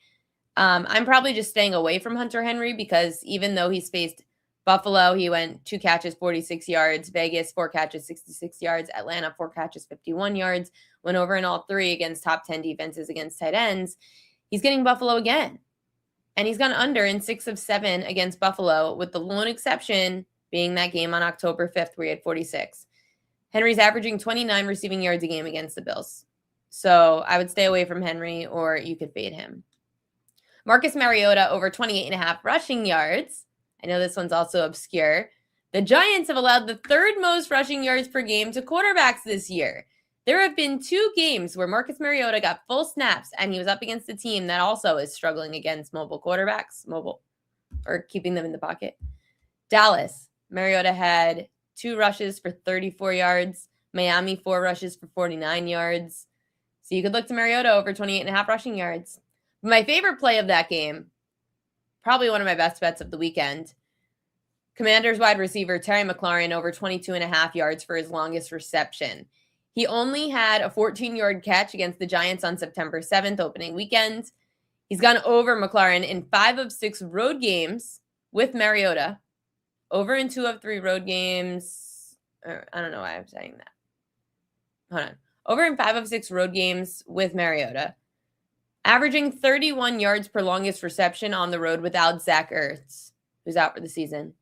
I'm probably just staying away from Hunter Henry because even though he's faced Buffalo, he went 2 catches, 46 yards. Vegas, 4 catches, 66 yards. Atlanta, 4 catches, 51 yards. Went over in all 3 against top 10 defenses against tight ends. He's getting Buffalo again. And he's gone under in 6 of 7 against Buffalo, with the lone exception being that game on October 5th where he had 46. Henry's averaging 29 receiving yards a game against the Bills. So I would stay away from Henry, or you could fade him. Marcus Mariota over 28.5 rushing yards. I know this one's also obscure. The Giants have allowed the 3rd most rushing yards per game to quarterbacks this year. There have been 2 games where Marcus Mariota got full snaps, and he was up against a team that also is struggling against mobile quarterbacks, or keeping them in the pocket. Dallas, Mariota had 2 rushes for 34 yards. Miami, 4 rushes for 49 yards. So you could look to Mariota over 28.5 rushing yards. My favorite play of that game, probably one of my best bets of the weekend, Commanders wide receiver Terry McLaurin over 22.5 yards for his longest reception. He only had a 14-yard catch against the Giants on September 7th, opening weekend. He's gone over McLaurin in 5 of 6 road games with Mariota. Over in 2 of 3 road games. I don't know why I'm saying that. Hold on. Over in 5 of 6 road games with Mariota. Averaging 31 yards per longest reception on the road without Zach Ertz, who's out for the season.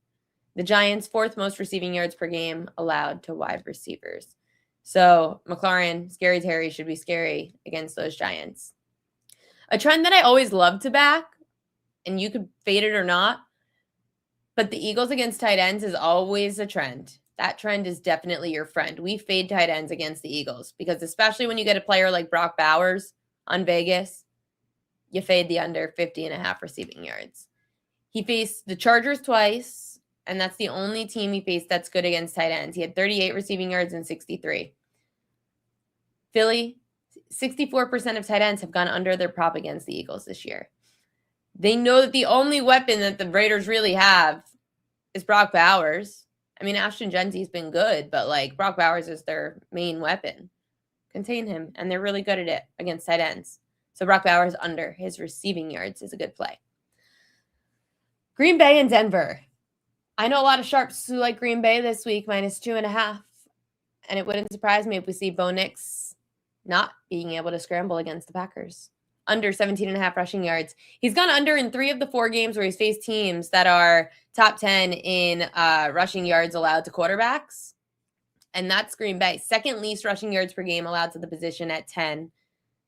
The Giants' 4th most receiving yards per game allowed to wide receivers. So McLaurin, Scary Terry should be scary against those Giants. A trend that I always love to back, and you could fade it or not, but the Eagles against tight ends is always a trend. That trend is definitely your friend. We fade tight ends against the Eagles because especially when you get a player like Brock Bowers on Vegas, you fade the under 50.5 receiving yards. He faced the Chargers twice, and that's the only team he faced that's good against tight ends. He had 38 receiving yards and 63. Philly, 64% of tight ends have gone under their prop against the Eagles this year. They know that the only weapon that the Raiders really have is Brock Bowers. I mean, Ashton Genty's been good, but Brock Bowers is their main weapon. Contain him, and they're really good at it against tight ends. So Brock Bowers under his receiving yards is a good play. Green Bay and Denver. I know a lot of sharps who like Green Bay this week, -2.5. And it wouldn't surprise me if we see Bo Nix not being able to scramble against the Packers. Under 17.5 rushing yards. He's gone under in 3 of the 4 games where he's faced teams that are top 10 in rushing yards allowed to quarterbacks. And that's Green Bay. 2nd least rushing yards per game allowed to the position at 10.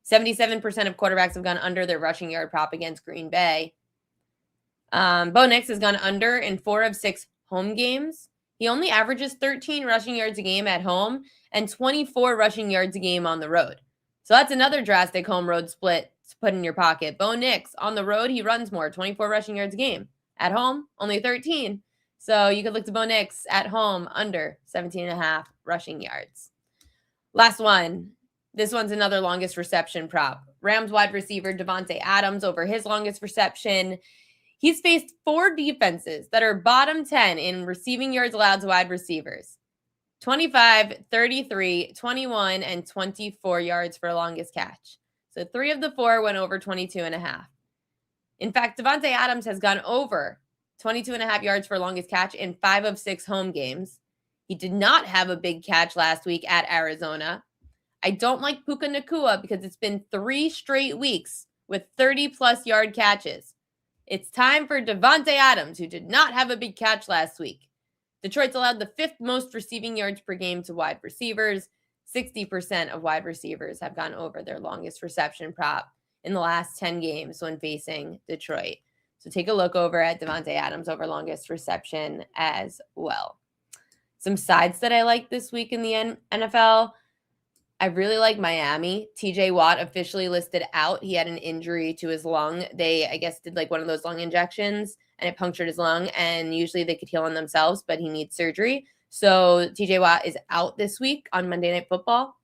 77% of quarterbacks have gone under their rushing yard prop against Green Bay. Bo Nix has gone under in 4 of 6 home games. He only averages 13 rushing yards a game at home and 24 rushing yards a game on the road. So that's another drastic home road split to put in your pocket. Bo Nix, on the road, he runs more, 24 rushing yards a game. At home, only 13. So you could look to Bo Nix at home under 17.5 rushing yards. Last one. This one's another longest reception prop. Rams wide receiver Davante Adams over his longest reception. He's faced 4 defenses that are bottom 10 in receiving yards allowed to wide receivers. 25, 33, 21, and 24 yards for longest catch. So 3 of the 4 went over 22.5. In fact, Davante Adams has gone over 22.5 yards for longest catch in 5 of 6 home games. He did not have a big catch last week at Arizona. I don't like Puka Nacua because it's been 3 straight weeks with 30-plus yard catches. It's time for Davante Adams, who did not have a big catch last week. Detroit's allowed the 5th most receiving yards per game to wide receivers. 60% of wide receivers have gone over their longest reception prop in the last 10 games when facing Detroit. So take a look over at Davante Adams over longest reception as well. Some sides that I like this week in the NFL. I really like Miami. TJ Watt officially listed out. He had an injury to his lung. They, I guess, did like one of those lung injections and it punctured his lung. And usually they could heal on themselves, but he needs surgery. So TJ Watt is out this week on Monday Night Football.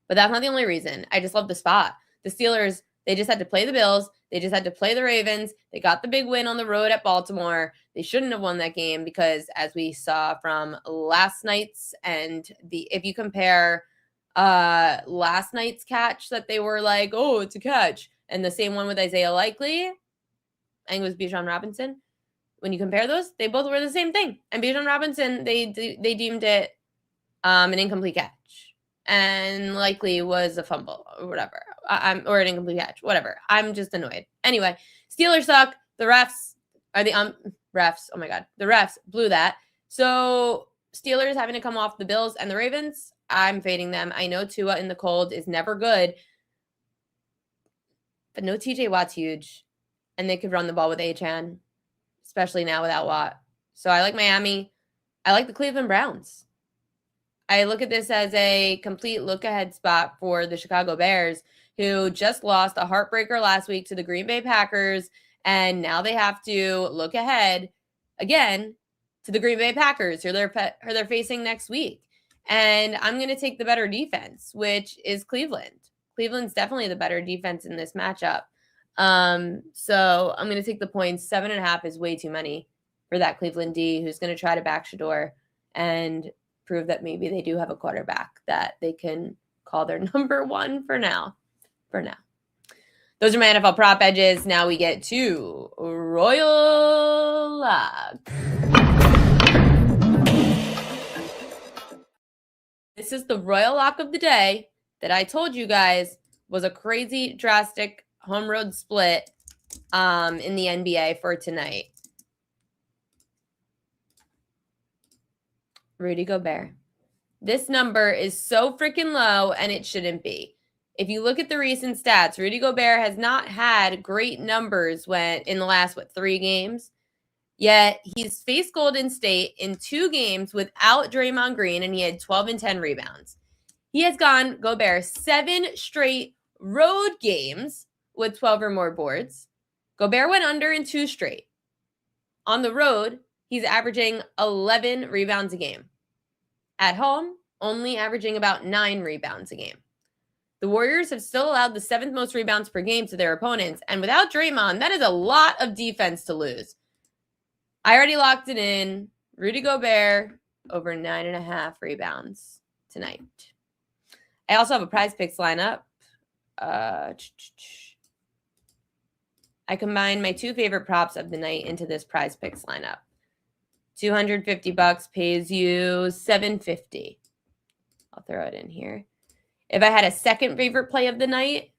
But that's not the only reason. I just love the spot. The Steelers, they just had to play the Bills. They just had to play the Ravens. They got the big win on the road at Baltimore. They shouldn't have won that game because, as we saw from last night's, and if you compare last night's catch that they were like, oh, it's a catch, and the same one with Isaiah Likely, I think it was Bijan Robinson. When you compare those, they both were the same thing. And Bijan Robinson, they deemed it an incomplete catch. And Likely was a fumble or whatever, or an incomplete catch, whatever. I'm just annoyed. Anyway, Steelers suck. The refs are the refs. Oh my God, the refs blew that. So Steelers having to come off the Bills and the Ravens. I'm fading them. I know Tua in the cold is never good, but no TJ Watt's huge, and they could run the ball with Achane, especially now without Watt. So I like Miami. I like the Cleveland Browns. I look at this as a complete look-ahead spot for the Chicago Bears, who just lost a heartbreaker last week to the Green Bay Packers, and now they have to look ahead again to the Green Bay Packers, who they're facing next week. And I'm going to take the better defense, which is Cleveland. Cleveland's definitely the better defense in this matchup. So I'm going to take the points. 7.5 is way too many for that Cleveland D, who's going to try to back Shador and prove that maybe they do have a quarterback that they can call their number one for now. Those are my NFL prop edges. Now we get to Royal Lock. This is the Royal Lock of the day that I told you guys was a crazy, drastic home road split in the NBA for tonight. Rudy Gobert. This number is so freaking low, and it shouldn't be. If you look at the recent stats, Rudy Gobert has not had great numbers in the last, 3 games? Yet he's faced Golden State in 2 games without Draymond Green, and he had 12 and 10 rebounds. He has gone, Gobert, 7 straight road games with 12 or more boards. Gobert went under in 2 straight. On the road, he's averaging 11 rebounds a game. At home, only averaging about 9 rebounds a game. The Warriors have still allowed the 7th most rebounds per game to their opponents, and without Draymond, that is a lot of defense to lose. I already locked it in. Rudy Gobert over 9.5 rebounds tonight. I also have a Prize Picks lineup. I combined my 2 favorite props of the night into this Prize Picks lineup. $250 pays you $750. I'll throw it in here. If I had a second favorite play of the night,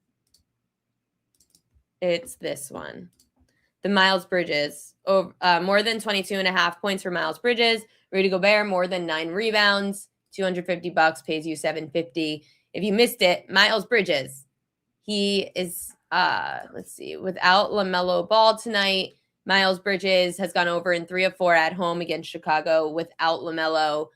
it's this one. The Miles Bridges. More than 22.5 points for Miles Bridges. Rudy Gobert, more than 9 rebounds. $250 pays you $750. If you missed it, Miles Bridges. He is, without LaMelo Ball tonight, Miles Bridges has gone over in 3 of 4 at home against Chicago without LaMelo.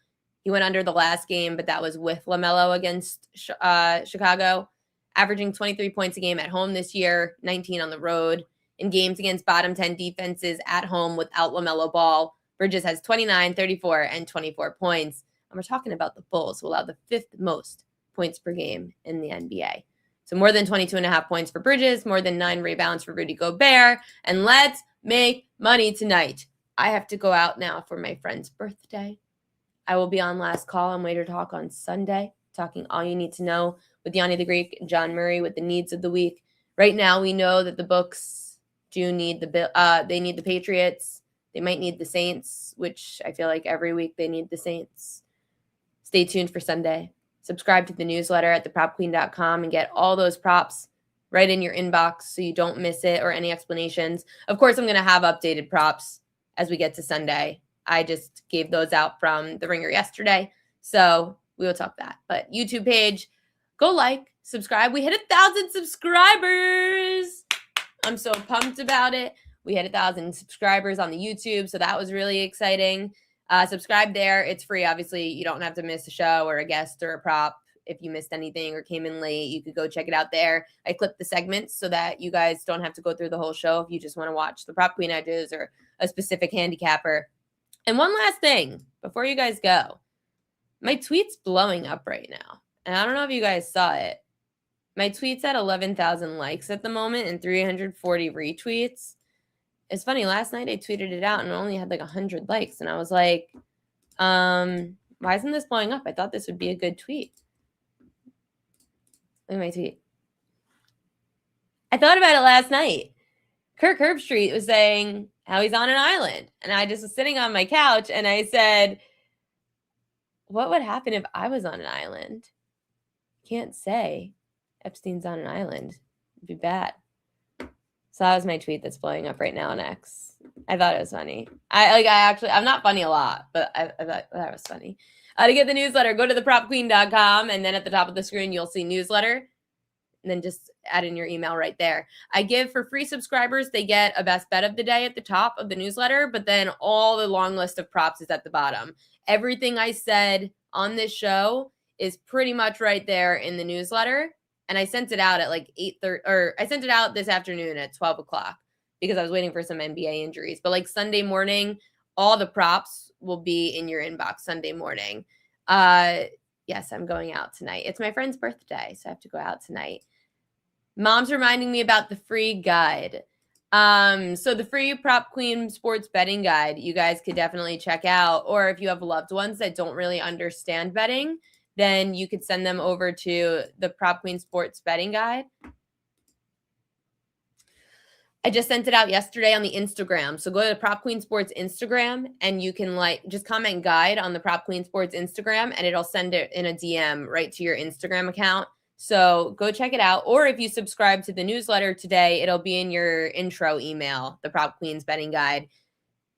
He went under the last game, but that was with LaMelo against Chicago, averaging 23 points a game at home this year, 19 on the road. In games against bottom 10 defenses at home without LaMelo Ball, Bridges has 29, 34, and 24 points. And we're talking about the Bulls, who allow the 5th most points per game in the NBA. So more than 22.5 points for Bridges, more than 9 rebounds for Rudy Gobert. And let's make money tonight. I have to go out now for my friend's birthday. I will be on Last Call on Waiter Talk on Sunday, talking all you need to know with Yanni the Greek and John Murray with the needs of the week. Right now, we know that the books do need they need the Patriots. They might need the Saints, which I feel like every week they need the Saints. Stay tuned for Sunday. Subscribe to the newsletter at thepropqueen.com and get all those props right in your inbox so you don't miss it or any explanations. Of course, I'm going to have updated props as we get to Sunday. I just gave those out from The Ringer yesterday, so we will talk that. But YouTube page, go like, subscribe. We hit 1,000 subscribers. I'm so pumped about it. We hit 1,000 subscribers on the YouTube, so that was really exciting. Subscribe there. It's free. Obviously, you don't have to miss a show or a guest or a prop. if you missed anything or came in late, you could go check it out there. I clipped the segments so that you guys don't have to go through the whole show if you just want to watch the Prop Queen edges or a specific handicapper. And one last thing before you guys go. My tweet's blowing up right now. And I don't know if you guys saw it. My tweet's at 11,000 likes at the moment and 340 retweets. It's funny. Last night I tweeted it out and it only had like 100 likes. And I was like, why isn't this blowing up? I thought this would be a good tweet. Look at my tweet. I thought about it last night. Kirk Herbstreit was saying how he's on an island. And I just was sitting on my couch and I said, what would happen if I was on an island? Can't say Epstein's on an island. It'd be bad. So that was my tweet that's blowing up right now on X. I thought it was funny. I'm not funny a lot, but I thought that was funny. To get the newsletter, go to thepropqueen.com, and then at the top of the screen, you'll see newsletter. And then just add in your email right there. I give for free subscribers, they get a best bet of the day at the top of the newsletter, but then all the long list of props is at the bottom. Everything I said on this show is pretty much right there in the newsletter. And I sent it out at like 8:30, or I sent it out this afternoon at 12 o'clock because I was waiting for some NBA injuries. But like Sunday morning, all the props will be in your inbox Sunday morning. Yes, I'm going out tonight. It's my friend's birthday, so I have to go out tonight. Mom's reminding me about the free guide. So the free Prop Queen sports betting guide, you guys could definitely check out. Or if you have loved ones that don't really understand betting, then you could send them over to the Prop Queen sports betting guide. I just sent it out yesterday on the Instagram. So go to the Prop Queen Sports Instagram and you can just comment guide on the Prop Queen Sports Instagram and it'll send it in a DM right to your Instagram account. So go check it out. Or if you subscribe to the newsletter today, it'll be in your intro email, the Prop Queens betting guide.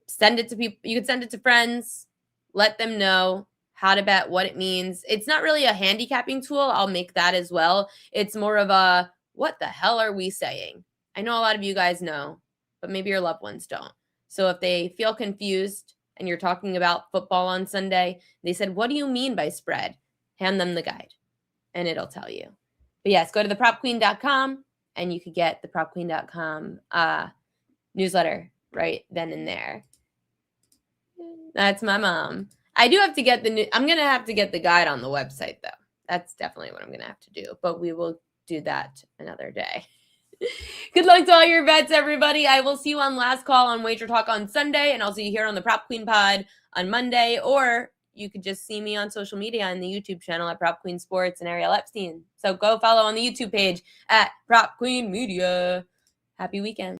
Send it to people. You can send it to friends. Let them know how to bet, what it means. It's not really a handicapping tool. I'll make that as well. It's more of a, what the hell are we saying? I know a lot of you guys know, but maybe your loved ones don't. So if they feel confused and you're talking about football on Sunday, they said, what do you mean by spread? Hand them the guide and it'll tell you. But yes, go to thepropqueen.com and you could get the propqueen.com newsletter right then and there. That's my mom. I do have to get I'm going to have to get the guide on the website though. That's definitely what I'm going to have to do, but we will do that another day. Good luck to all your bets, everybody. I will see you on Last Call on Wager Talk on Sunday, and I'll see you here on the Prop Queen Pod on Monday, or you could just see me on social media on the YouTube channel at Prop Queen Sports and Ariel Epstein. So go follow on the YouTube page at Prop Queen Media. Happy weekend.